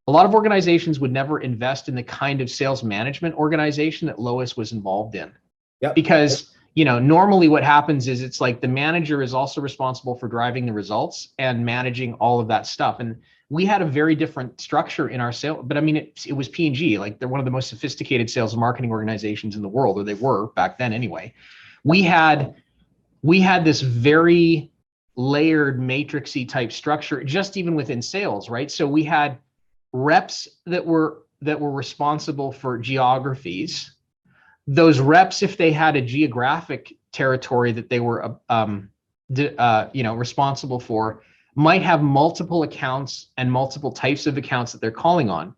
Speaker 3: would never invest in the kind of sales management organization that Lois was involved in.
Speaker 2: Yep.
Speaker 3: Because normally what happens is it's like the manager is also responsible for driving the results and managing all of that stuff. And we had a very different structure in our sales, but I mean, it was P&G, like they're one of the most sophisticated sales and marketing organizations in the world, or they were back then anyway. We had this very layered matrixy type structure, just even within sales, right? So we had reps that were responsible for geographies. Those reps, if they had a geographic territory that they were responsible for, might have multiple accounts and multiple types of accounts that they're calling on.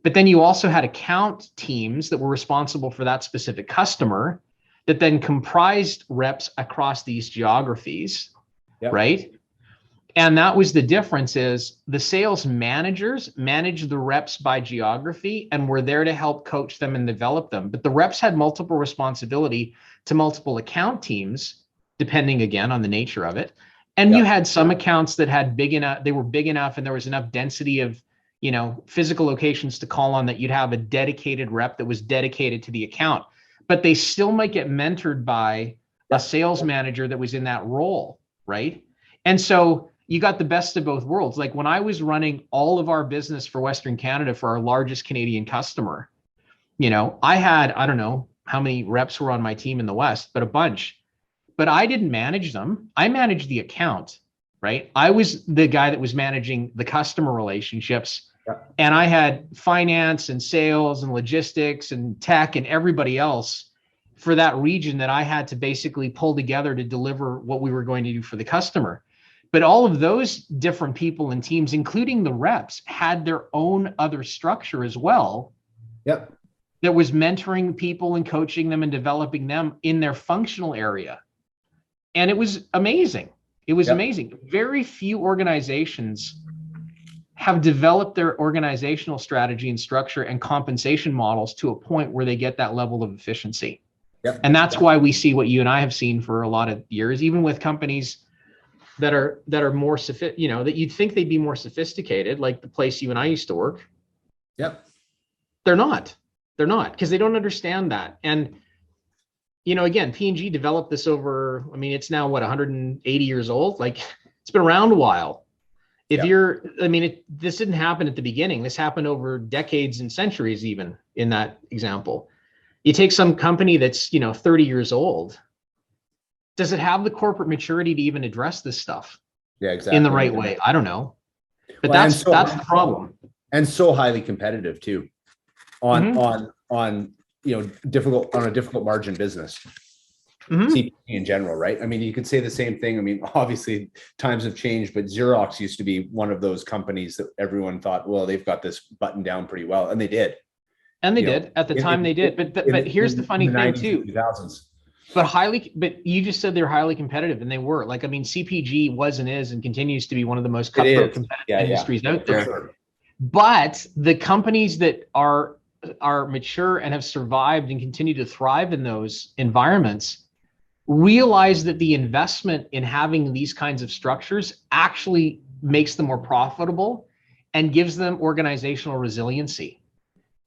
Speaker 3: But then you also had account teams that were responsible for that specific customer that then comprised reps across these geographies, yep. Right? And that was the difference, is the sales managers managed the reps by geography and were there to help coach them and develop them. But the reps had multiple responsibility to multiple account teams, depending again on the nature of it. And you had some accounts that had they were big enough and there was enough density of, physical locations to call on that you'd have a dedicated rep that was dedicated to the account. But they still might get mentored by a sales manager that was in that role, right? And so you got the best of both worlds. Like when I was running all of our business for Western Canada for our largest Canadian customer, I had, I don't know how many reps were on my team in the West, but a bunch. But I didn't manage them. I managed the account, right? I was the guy that was managing the customer relationships. Yep. And I had finance and sales and logistics and tech and everybody else for that region that I had to basically pull together to deliver what we were going to do for the customer. But all of those different people and teams, including the reps, had their own other structure as well.
Speaker 2: Yep.
Speaker 3: That was mentoring people and coaching them and developing them in their functional area. And it was amazing. It was amazing. Very few organizations have developed their organizational strategy and structure and compensation models to a point where they get that level of efficiency. Yep. And that's why we see what you and I have seen for a lot of years, even with companies that are more that you'd think they'd be more sophisticated, like the place you and I used to work.
Speaker 2: Yep.
Speaker 3: They're not because they don't understand that. And again, P&G developed this over, it's now 180 years old. Like it's been around a while. If this didn't happen at the beginning. This happened over decades and centuries, even in that example. You take some company that's, 30 years old. Does it have the corporate maturity to even address this stuff?
Speaker 2: Yeah, exactly.
Speaker 3: In the right way? I don't know. But that's the problem.
Speaker 2: And so highly competitive too on a difficult margin business. CPG in general, right? You could say the same thing. Obviously times have changed, but Xerox used to be one of those companies that everyone thought, well, they've got this buttoned down pretty well. And they did.
Speaker 3: And they did. At the time they did. But here's the funny thing too.
Speaker 2: 2000s.
Speaker 3: But you just said they're highly competitive, and they were. CPG was and is and continues to be one of the most cutthroat competitive industries out there. Sure. But the companies that are mature and have survived and continue to thrive in those environments realize that the investment in having these kinds of structures actually makes them more profitable and gives them organizational resiliency.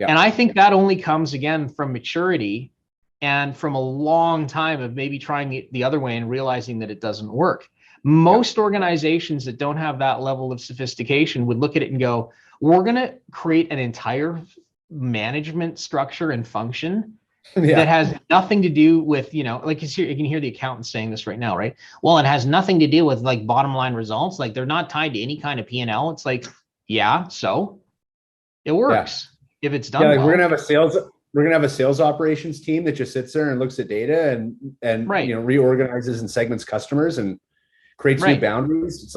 Speaker 3: Yeah. And I think that only comes again from maturity and from a long time of maybe trying it the other way and realizing that it doesn't work. Most organizations that don't have that level of sophistication would look at it and go, we're going to create an entire management structure and function that has nothing to do with, you can hear the accountants saying this right now, right? Well, it has nothing to do with bottom line results. They're not tied to any kind of P&L. It's so it works if it's done. Well.
Speaker 2: We're gonna have a sales operations team that just sits there and looks at data and reorganizes and segments customers and creates new boundaries. It's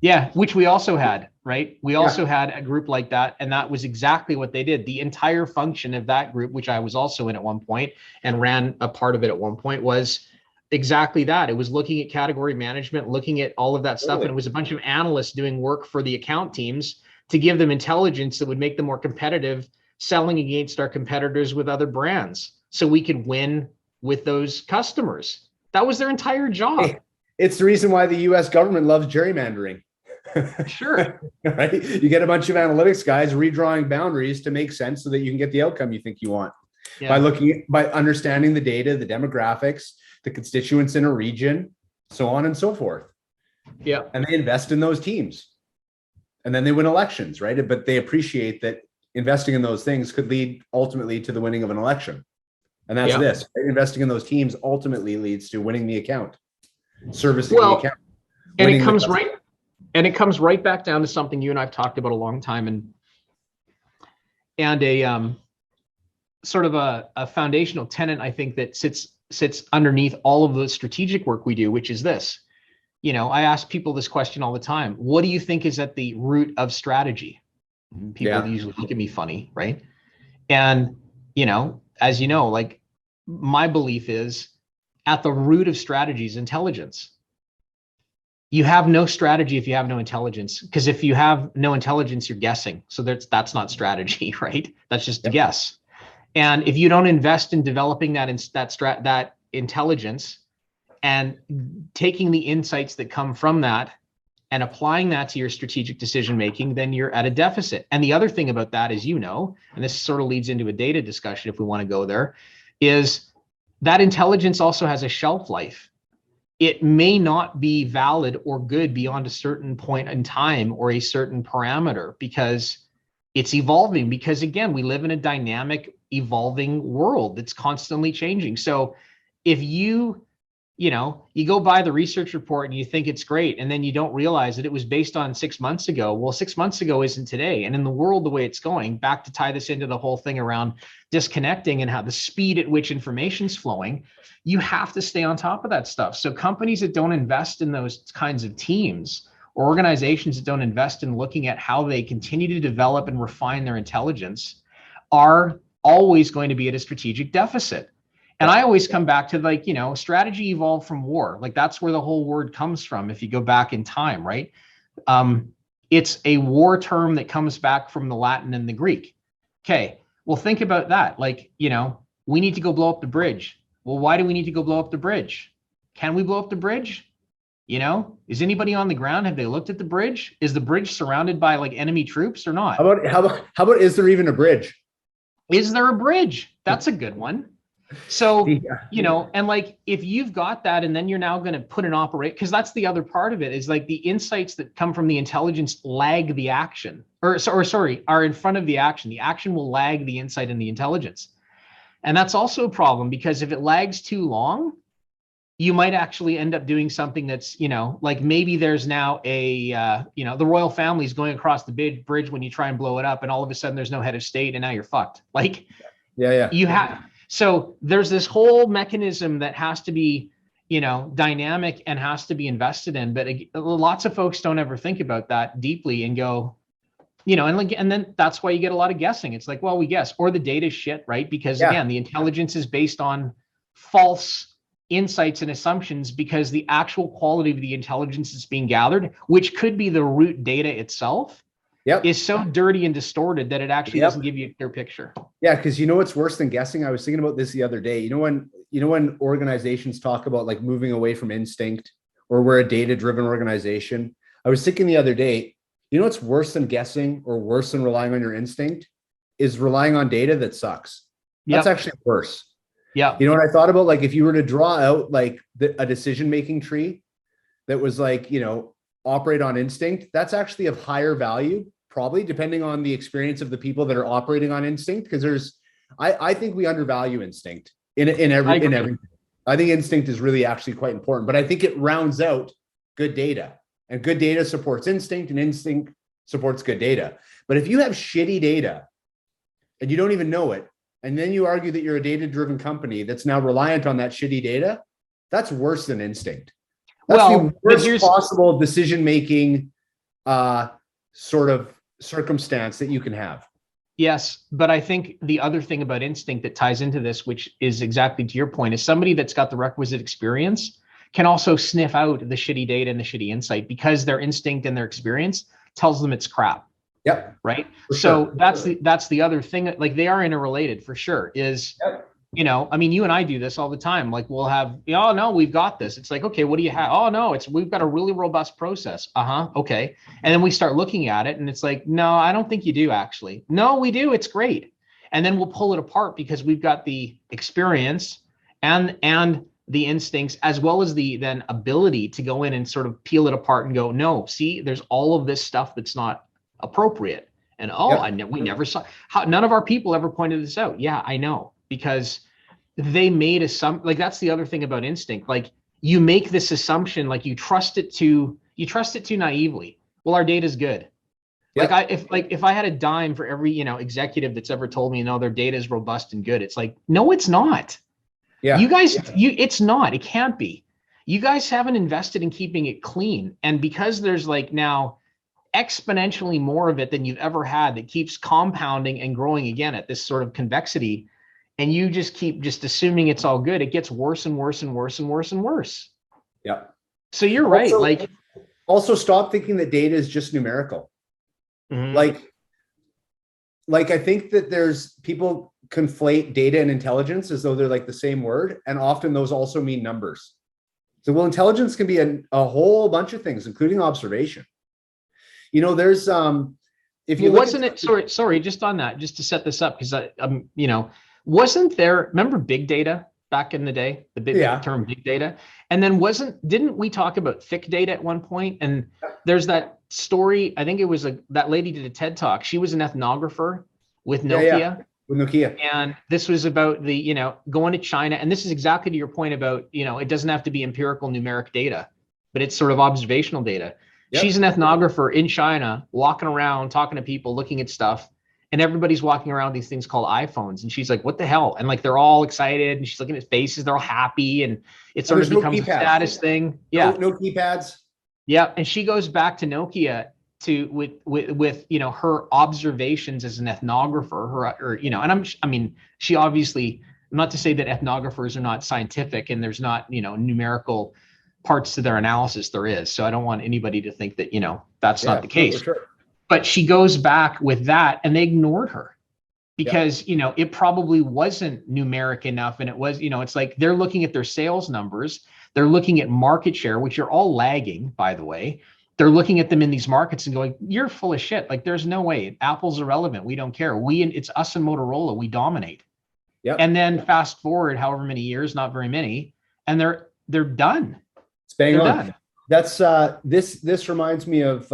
Speaker 3: Yeah, which we also had, right? We also had a group like that, and that was exactly what they did. The entire function of that group, which I was also in at one point and ran a part of it at one point, was exactly that. It was looking at category management, looking at all of that stuff, and it was a bunch of analysts doing work for the account teams to give them intelligence that would make them more competitive, selling against our competitors with other brands, so we could win with those customers. That was their entire job.
Speaker 2: Hey, it's the reason why the US government loves gerrymandering.
Speaker 3: Sure.
Speaker 2: Right? You get a bunch of analytics guys redrawing boundaries to make sense so that you can get the outcome you think you want. Yeah. By understanding the data, the demographics, the constituents in a region, so on and so forth.
Speaker 3: Yeah.
Speaker 2: And they invest in those teams. And then they win elections, right? But they appreciate that investing in those things could lead ultimately to the winning of an election. And that's this. Right? Investing in those teams ultimately leads to winning the account, servicing the account.
Speaker 3: And it comes right back down to something you and I've talked about a long time, and a sort of a foundational tenet, I think, that sits underneath all of the strategic work we do, which is this. You know, I ask people this question all the time. What do you think is at the root of strategy? People usually look at me funny, right? And, you know, as you know, like, my belief is at the root of strategy is intelligence. You have no strategy if you have no intelligence, because if you have no intelligence, you're guessing. So that's not strategy, right? That's just a guess. And if you don't invest in developing that intelligence and taking the insights that come from that and applying that to your strategic decision making, then you're at a deficit. And the other thing about that is, you know, and this sort of leads into a data discussion if we want to go there, is that intelligence also has a shelf life. It may not be valid or good beyond a certain point in time or a certain parameter, because it's evolving. Because again, we live in a dynamic, evolving world that's constantly changing. So if you go by the research report and you think it's great, and then you don't realize that it was based on 6 months ago. Well, 6 months ago isn't today. And in the world, the way it's going, back to tie this into the whole thing around disconnecting and how the speed at which information's flowing, you have to stay on top of that stuff. So companies that don't invest in those kinds of teams, or organizations that don't invest in looking at how they continue to develop and refine their intelligence, are always going to be at a strategic deficit. And I always come back to, like, you know, strategy evolved from war. Like, that's where the whole word comes from. If you go back in time, right? It's a war term that comes back from the Latin and the Greek. Okay, well, think about that. Like, you know, we need to go blow up the bridge. Well, why do we need to go blow up the bridge? Can we blow up the bridge? You know, is anybody on the ground? Have they looked at the bridge? Is the bridge surrounded by like enemy troops or not?
Speaker 2: How about is there even a bridge?
Speaker 3: Is there a bridge? That's a good one. So, you know, and like, if you've got that, and then you're now going to put an operate, because that's the other part of it, is like the insights that come from the intelligence lag the action, are in front of the action. The action will lag the insight and the intelligence. And that's also a problem, because if it lags too long, you might actually end up doing something that's, you know, like maybe there's now the royal family is going across the bridge when you try and blow it up, and all of a sudden there's no head of state, and now you're fucked. Like, so there's this whole mechanism that has to be, you know, dynamic and has to be invested in. But lots of folks don't ever think about that deeply and go, you know, and then that's why you get a lot of guessing. It's like, well, we guess, or the data's shit, right? Because again, the intelligence is based on false insights and assumptions, because the actual quality of the intelligence that's being gathered, which could be the root data itself, is so dirty and distorted that it actually doesn't give you a clear picture. Yeah,
Speaker 2: because you know what's worse than guessing? I was thinking about this the other day. You know when organizations talk about like moving away from instinct, or we're a data-driven organization. I was thinking the other day, you know what's worse than guessing, or worse than relying on your instinct, is relying on data that sucks. That's actually worse.
Speaker 3: Yeah.
Speaker 2: You know what I thought about? Like, if you were to draw out like a decision-making tree that was like, you know, operate on instinct, that's actually of higher value, probably, depending on the experience of the people that are operating on instinct. Because I think we undervalue instinct in everything. I think instinct is really actually quite important, but I think it rounds out good data, and good data supports instinct, and instinct supports good data. But if you have shitty data and you don't even know it, and then you argue that you're a data-driven company that's now reliant on that shitty data, that's worse than instinct. That's the worst possible decision-making sort of circumstance that you can have.
Speaker 3: Yes, but I think the other thing about instinct that ties into this, which is exactly to your point, is somebody that's got the requisite experience can also sniff out the shitty data and the shitty insight because their instinct and their experience tells them it's crap.
Speaker 2: Yep.
Speaker 3: Right.
Speaker 2: So
Speaker 3: that's the other thing. Like they are interrelated for sure. Is I mean, you and I do this all the time. Like we'll have, oh no, we've got this. It's like, okay, what do you have? Oh no, we've got a really robust process. Okay. And then we start looking at it and it's like, no, I don't think you do actually. No, we do. It's great. And then we'll pull it apart because we've got the experience and the instincts as well as the then ability to go in and sort of peel it apart and go, no, see, there's all of this stuff that's not appropriate. And we never saw how none of our people ever pointed this out. Yeah, I know. Because they made like that's the other thing about instinct. Like you make this assumption, like you trust it too naively. Well, our data is good. Yep. If I had a dime for every executive that's ever told me their data is robust and good, it's like, no, it's not. Yeah, you guys, it's not. It can't be. You guys haven't invested in keeping it clean, and because there's like now exponentially more of it than you've ever had that keeps compounding and growing again at this sort of convexity. And you just keep assuming it's all good. It gets worse and worse and worse and worse and worse.
Speaker 2: Yeah.
Speaker 3: So you're right.
Speaker 2: Also stop thinking that data is just numerical. Mm-hmm. Like I think that there's people conflate data and intelligence as though they're like the same word. And often those also mean numbers. So, well, intelligence can be a whole bunch of things, including observation. There's if you
Speaker 3: wasn't it sorry, just on that, just to set this up, because wasn't there, remember big data back in the day, the term big data? And then didn't we talk about thick data at one point? And there's that story, I think it was that lady did a TED talk. She was an ethnographer with Nokia.
Speaker 2: Yeah. With Nokia.
Speaker 3: And this was about going to China. And this is exactly to your point about, it doesn't have to be empirical numeric data, but it's sort of observational data. Yep. She's an ethnographer in China, walking around, talking to people, looking at stuff. And everybody's walking around these things called iPhones. And she's like, what the hell? And like, they're all excited. And she's looking at faces. They're all happy. And it sort of becomes a status thing. Yeah.
Speaker 2: No keypads.
Speaker 3: Yeah. And she goes back to Nokia with her observations as an ethnographer, and she obviously, not to say that ethnographers are not scientific and there's not, numerical parts to their analysis. There is. So I don't want anybody to think that, that's not the case. Sure. But she goes back with that and they ignored her because, it probably wasn't numeric enough. And it was, it's like they're looking at their sales numbers. They're looking at market share, which are all lagging, by the way. They're looking at them in these markets and going, you're full of shit. Like there's no way. Apple's irrelevant. We don't care. It's us and Motorola. We dominate. Yep. And then fast forward however many years, not very many, and they're done.
Speaker 2: It's bang on. Done. That's this reminds me of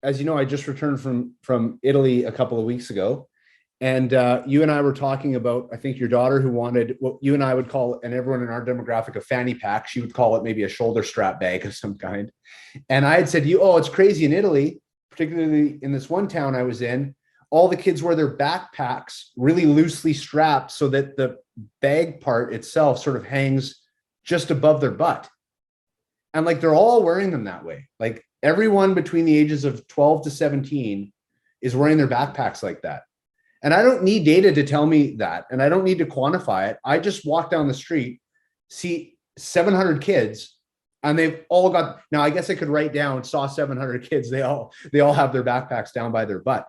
Speaker 2: as you know, I just returned from Italy a couple of weeks ago, and you and I were talking about, I think your daughter who wanted what you and I would call, and everyone in our demographic, a fanny pack. She would call it maybe a shoulder strap bag of some kind. And I had said to you, it's crazy in Italy, particularly in this one town I was in, all the kids wear their backpacks really loosely strapped so that the bag part itself sort of hangs just above their butt. And like, they're all wearing them that way. Like everyone between the ages of 12 to 17 is wearing their backpacks like that. And I don't need data to tell me that. And I don't need to quantify it. I just walk down the street, see 700 kids, and they've all got, now I guess I could write down, saw 700 kids. They all have their backpacks down by their butt.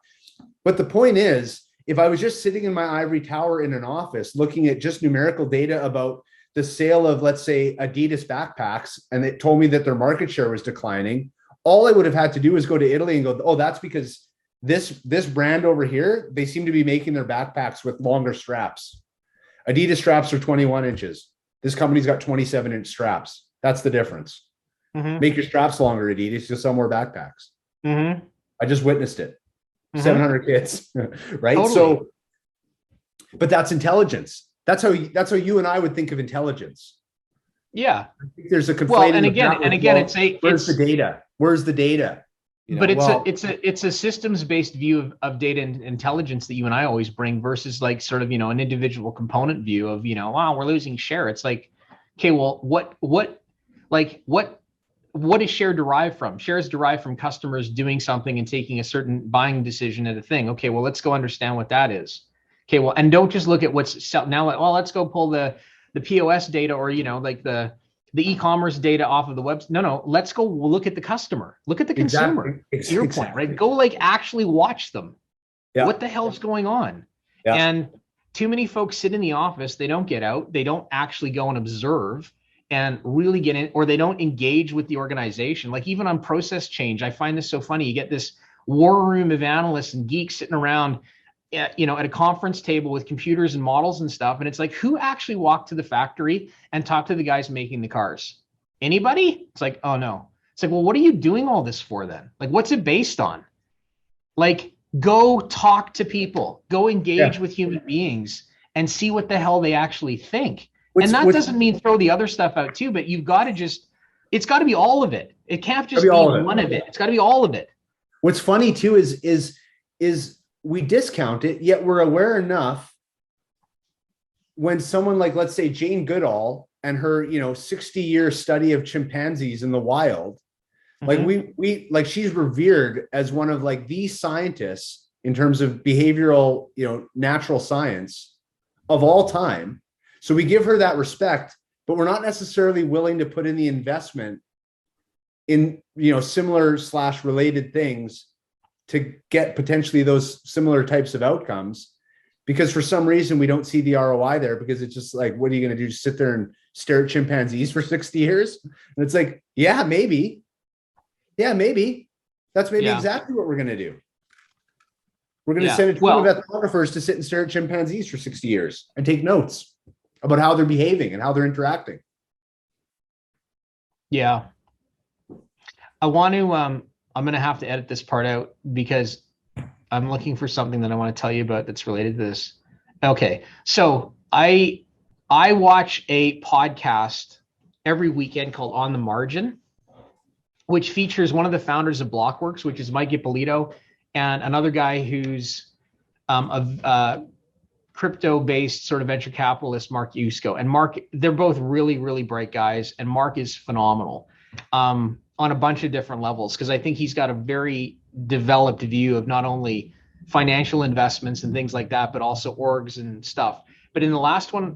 Speaker 2: But the point is, if I was just sitting in my ivory tower in an office, looking at just numerical data about the sale of, let's say, Adidas backpacks, and it told me that their market share was declining, all I would have had to do is go to Italy and go, that's because this brand over here, they seem to be making their backpacks with longer straps. Adidas straps are 21 inches. This company's got 27-inch straps. That's the difference. Mm-hmm. Make your straps longer, Adidas. You'll sell more backpacks. Mm-hmm. I just witnessed it. Mm-hmm. 700 kids, right? Totally. So, but that's intelligence. That's how you and I would think of intelligence.
Speaker 3: Yeah.
Speaker 2: I think there's a conflating.
Speaker 3: Well, and again,
Speaker 2: where's the data? Where's the data?
Speaker 3: But it's a systems-based view of data and intelligence that you and I always bring versus like sort of, an individual component view of, wow, we're losing share. It's like, okay, well, what what is share derived from? Share is derived from customers doing something and taking a certain buying decision at a thing. Okay, well, let's go understand what that is. Okay, well, and don't just look at what's now. Well, let's go pull the POS data, or like the e-commerce data off of the web. No, let's go look at the customer. Look at the consumer. To your point, right? Go actually watch them. Yeah. What the hell's going on? Yeah. And too many folks sit in the office. They don't get out. They don't actually go and observe and really get in, or they don't engage with the organization. Like even on process change, I find this so funny. You get this war room of analysts and geeks sitting around, at a conference table with computers and models and stuff. And it's like, who actually walked to the factory and talked to the guys making the cars? Anybody? It's like, oh no. It's like, well, what are you doing all this for then? Like, what's it based on? Like, go talk to people, go engage with human beings and see what the hell they actually think. And that doesn't mean throw the other stuff out too, but you've got to it's got to be all of it. It can't just be one of it. It's got to be all of it. What's funny too is we discount it, yet we're aware enough when someone like, let's say Jane Goodall and her, 60-year study of chimpanzees in the wild, like we like she's revered as one of like the scientists in terms of behavioral, natural science of all time. So we give her that respect, but we're not necessarily willing to put in the investment in, similar / related things to get potentially those similar types of outcomes, because for some reason we don't see the ROI there, because it's just like, what are you going to do? Just sit there and stare at chimpanzees for 60 years? And it's like, yeah, maybe. That's exactly what we're going to do. We're going to send a team of ethnographers to sit and stare at chimpanzees for 60 years and take notes about how they're behaving and how they're interacting. Yeah. I want to, I'm going to have to edit this part out because I'm looking for something that I want to tell you about that's related to this. Okay. So I watch a podcast every weekend called On the Margin, which features one of the founders of Blockworks, which is Mike Ippolito, and another guy who's a crypto-based sort of venture capitalist, Mark Yusko. And Mark, they're both really, really bright guys. And Mark is phenomenal on a bunch of different levels, because I think he's got a very developed view of not only financial investments and things like that, but also orgs and stuff. But in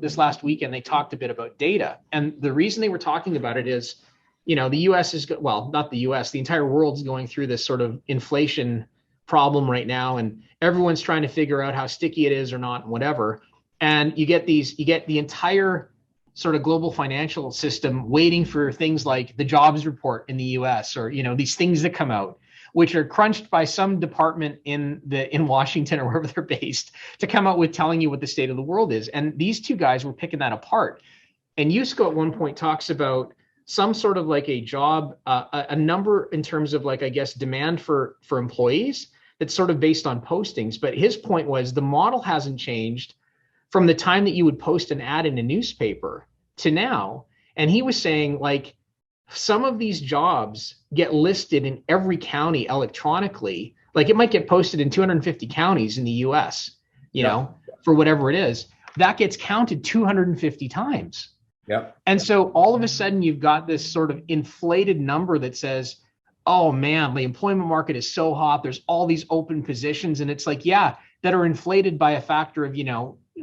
Speaker 3: this last weekend, they talked a bit about data. And the reason they were talking about it is, the US is, well, not the US, the entire world's going through this sort of inflation problem right now, and everyone's trying to figure out how sticky it is or not, and whatever. And you get the entire sort of global financial system waiting for things like the jobs report in the US, or these things that come out, which are crunched by some department in Washington or wherever they're based, to come out with telling you what the state of the world is. And these two guys were picking that apart. And Yusko at one point talks about some sort of like a job, a number in terms of like, I guess, demand for employees that's sort of based on postings. But his point was the model hasn't changed from the time that you would post an ad in a newspaper to now. And he was saying, like, some of these jobs get listed in every county electronically. Like, it might get posted in 250 counties in the US, for whatever it is. That gets counted 250 times. Yeah. And so all of a sudden you've got this sort of inflated number that says, oh man, the employment market is so hot. There's all these open positions. And it's like, that are inflated by a factor of,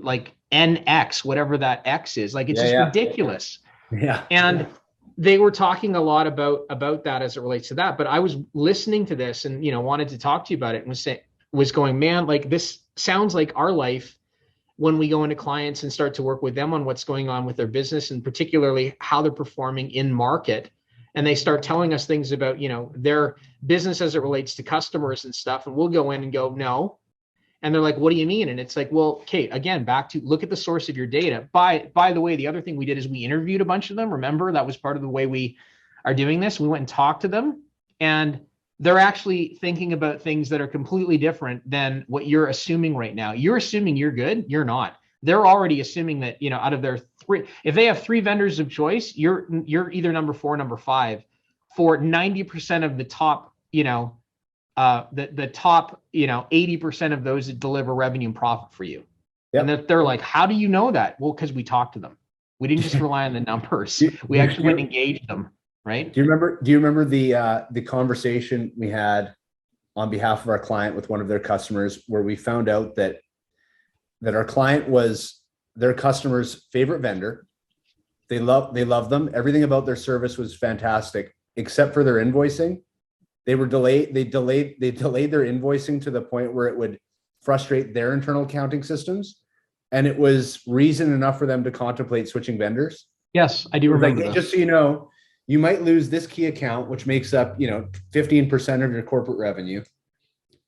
Speaker 3: like NX, whatever that X is. Like, it's just ridiculous. Yeah. And they were talking a lot about that as it relates to that. But I was listening to this and, wanted to talk to you about it, and was going, man, like, this sounds like our life when we go into clients and start to work with them on what's going on with their business, and particularly how they're performing in market. And they start telling us things about, their business as it relates to customers and stuff. And we'll go in and go, no. And they're like, what do you mean? And it's like, well, Kate, again, back to look at the source of your data. By the way, the other thing we did is we interviewed a bunch of them. Remember, that was part of the way we are doing this. We went and talked to them, and they're actually thinking about things that are completely different than what you're assuming right now. You're assuming you're good. You're not. They're already assuming that, out of their three, if they have 3 vendors of choice, you're either number 4 or number 5 for 90% of the top, the top, 80% of those that deliver revenue and profit for you. Yep. And they're like, how do you know that? Well, because we talked to them. We didn't just rely on the numbers. We actually went and engaged them. right?
Speaker 2: Do you remember the conversation we had on behalf of our client with one of their customers, where we found out that our client was their customer's favorite vendor. They love them. Everything about their service was fantastic, except for their invoicing. They delayed their invoicing to the point where it would frustrate their internal accounting systems. And it was reason enough for them to contemplate switching vendors.
Speaker 3: Yes, I do remember
Speaker 2: Like,
Speaker 3: that.
Speaker 2: just so you know, you might lose this key account, which makes up, 15% of your corporate revenue,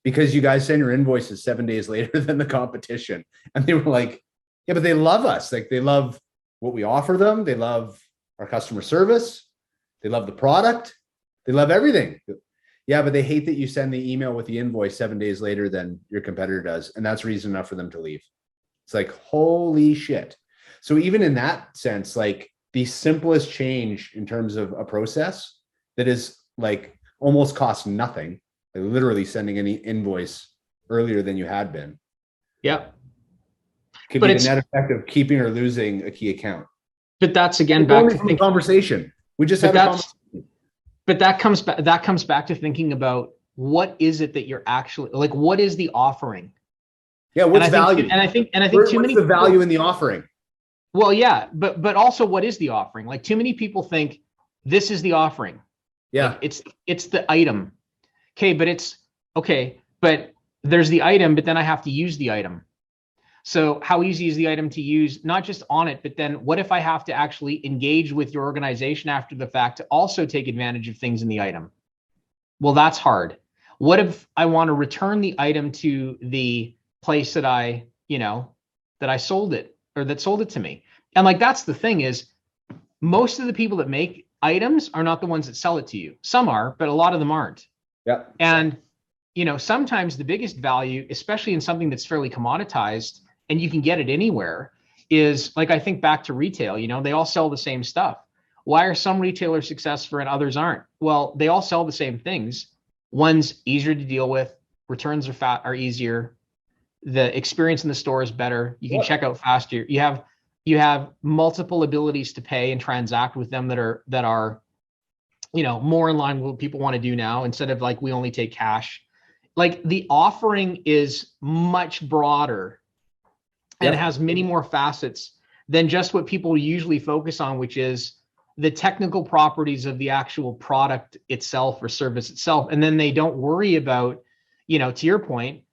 Speaker 2: because you guys send your invoices 7 days later than the competition. And they were like, yeah, but they love us. Like, they love what we offer them. They love our customer service. They love the product. They love everything. Yeah, but they hate that you send the email with the invoice 7 days later than your competitor does. And that's reason enough for them to leave. It's like, holy shit. So even in that sense, like, the simplest change in terms of a process that is like almost costs nothing, like literally sending any invoice earlier than you had been.
Speaker 3: Yep.
Speaker 2: Could
Speaker 3: But
Speaker 2: be
Speaker 3: it's
Speaker 2: the net effect of keeping or losing a key account.
Speaker 3: but that's again
Speaker 2: It's
Speaker 3: back
Speaker 2: only
Speaker 3: to
Speaker 2: from a
Speaker 3: thinking.
Speaker 2: conversation. We just
Speaker 3: But
Speaker 2: had a conversation.
Speaker 3: But that comes back to thinking about what is it that you're actually like. What is the offering?
Speaker 2: Yeah,
Speaker 3: And
Speaker 2: what's
Speaker 3: I think,
Speaker 2: value?
Speaker 3: and I think too
Speaker 2: What's
Speaker 3: many
Speaker 2: the
Speaker 3: people,
Speaker 2: value in the offering?
Speaker 3: well, yeah, but also what is the offering? Like, too many people think this is the offering.
Speaker 2: Yeah.
Speaker 3: Like, it's the item. Okay, but there's the item, but then I have to use the item. So how easy is the item to use? Not just on it, but then what if I have to actually engage with your organization after the fact to also take advantage of things in the item? Well, that's hard. What if I want to return the item to the place that I sold it, or that sold it to me? And like, that's the thing, is most of the people that make items are not the ones that sell it to you. Some are, but a lot of them aren't.
Speaker 2: Yeah.
Speaker 3: And, sometimes the biggest value, especially in something that's fairly commoditized and you can get it anywhere, is like, I think back to retail, they all sell the same stuff. Why are some retailers successful and others aren't? Well, they all sell the same things. One's easier to deal with. Returns are easier. The experience in the store is better. You can check out faster. You have multiple abilities to pay and transact with them that are more in line with what people want to do now, instead of like, we only take cash. Like, the offering is much broader and has many more facets than just what people usually focus on, which is the technical properties of the actual product itself or service itself. And then they don't worry about, to your point,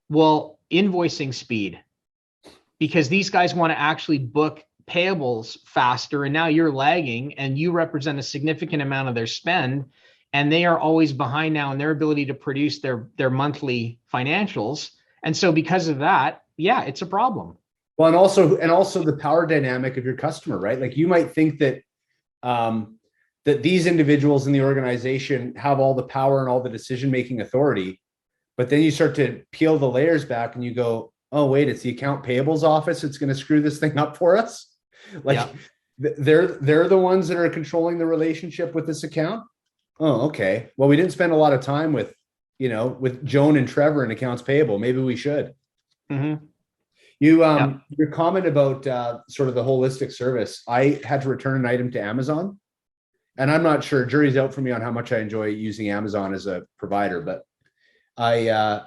Speaker 3: well, invoicing speed, because these guys want to actually book payables faster, and now you're lagging and you represent a significant amount of their spend, and they are always behind now in their ability to produce their monthly financials. And so because of that, yeah, it's a problem.
Speaker 2: Well, and also the power dynamic of your customer, right? Like, you might think that that these individuals in the organization have all the power and all the decision-making authority, but then you start to peel the layers back and you go, oh, wait, it's the account payables office that's going to screw this thing up for us. Like, they're the ones that are controlling the relationship with this account. Oh, okay. Well, we didn't spend a lot of time with Joan and Trevor in accounts payable. Maybe we should.
Speaker 3: Mm-hmm.
Speaker 2: Your comment about sort of the holistic service. I had to return an item to Amazon, and I'm not sure, jury's out for me on how much I enjoy using Amazon as a provider, but I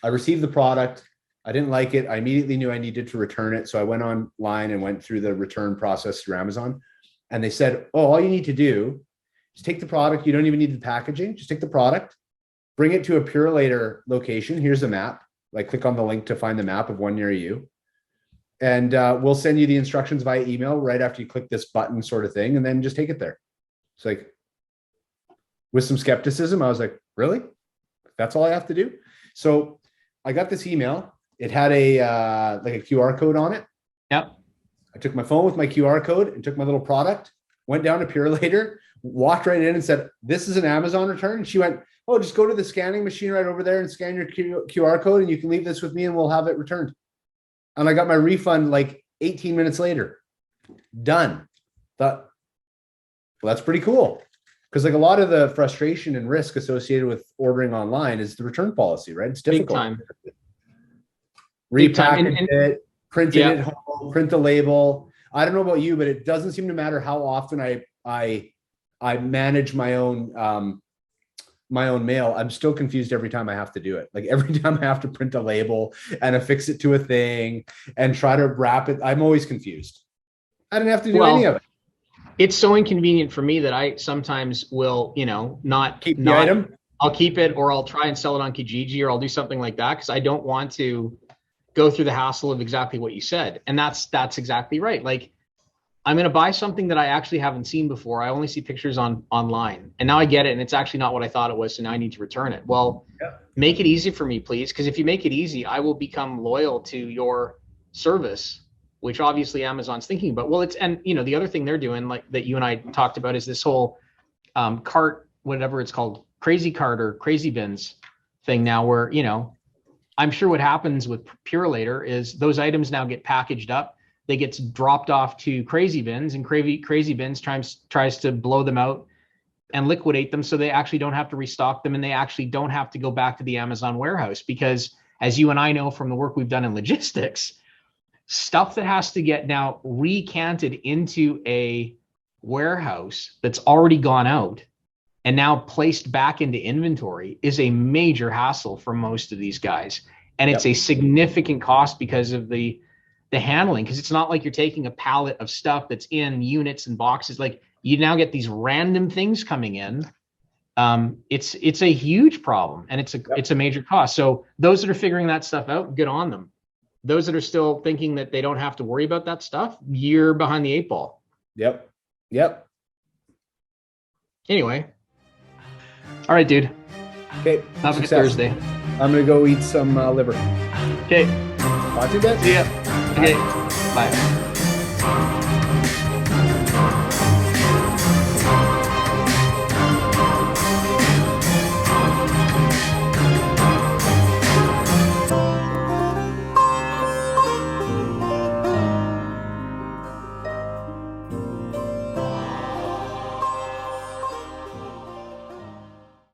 Speaker 2: received the product. I didn't like it. I immediately knew I needed to return it. So I went online and went through the return process through Amazon, and they said, oh, all you need to do is take the product. You don't even need the packaging. Just take the product, bring it to a Purelator location. Here's a map. Like, click on the link to find the map of one near you. And we'll send you the instructions via email right after you click this button, sort of thing. And then just take it there. It's like, with some skepticism, I was like, really? That's all I have to do? So I got this email. It had a QR code on it.
Speaker 3: Yep.
Speaker 2: I took my phone with my QR code and took my little product, went down to Purelator, walked right in and said, this is an Amazon return. And she went, oh, just go to the scanning machine right over there and scan your QR code, and you can leave this with me and we'll have it returned. And I got my refund like 18 minutes later. Done. Thought, well, that's pretty cool. Because like, a lot of the frustration and risk associated with ordering online is the return policy, right? It's difficult.
Speaker 3: Big time.
Speaker 2: Repackage it, print it at home, print the label. I don't know about you, but it doesn't seem to matter how often I I manage my own mail. I'm still confused every time I have to do it. Like every time I have to print a label and affix it to a thing and try to wrap it, I'm always confused. I didn't have to do any of it.
Speaker 3: It's so inconvenient for me that I sometimes will, not
Speaker 2: keep the item.
Speaker 3: I'll keep it, or I'll try and sell it on Kijiji, or I'll do something like that because I don't want to go through the hassle of exactly what you said. And that's exactly right. Like, I'm going to buy something that I actually haven't seen before. I only see pictures online, and now I get it, and it's actually not what I thought it was. So now I need to return it. Well, Make it easy for me, please, because if you make it easy, I will become loyal to your service, which obviously Amazon's thinking about. Well, the other thing they're doing, like that you and I talked about, is this whole cart, whatever it's called, crazy cart or crazy bins thing now, where I'm sure what happens with Purelator is those items now get packaged up. They get dropped off to crazy bins, and crazy bins tries to blow them out and liquidate them, so they actually don't have to restock them, and they actually don't have to go back to the Amazon warehouse, because as you and I know from the work we've done in logistics, stuff that has to get now recanted into a warehouse that's already gone out and now placed back into inventory is a major hassle for most of these guys. And it's a significant cost because of the handling, because it's not like you're taking a pallet of stuff that's in units and boxes. Like, you now get these random things coming in. It's a huge problem, and it's a major cost. So those that are figuring that stuff out, good on them. Those that are still thinking that they don't have to worry about that stuff, you're behind the 8 ball.
Speaker 2: Yep.
Speaker 3: Anyway. All right, dude.
Speaker 2: Okay.
Speaker 3: Have a good Thursday.
Speaker 2: I'm going to go eat some liver.
Speaker 3: Okay.
Speaker 2: Talk to you guys.
Speaker 3: See ya. Okay. Bye.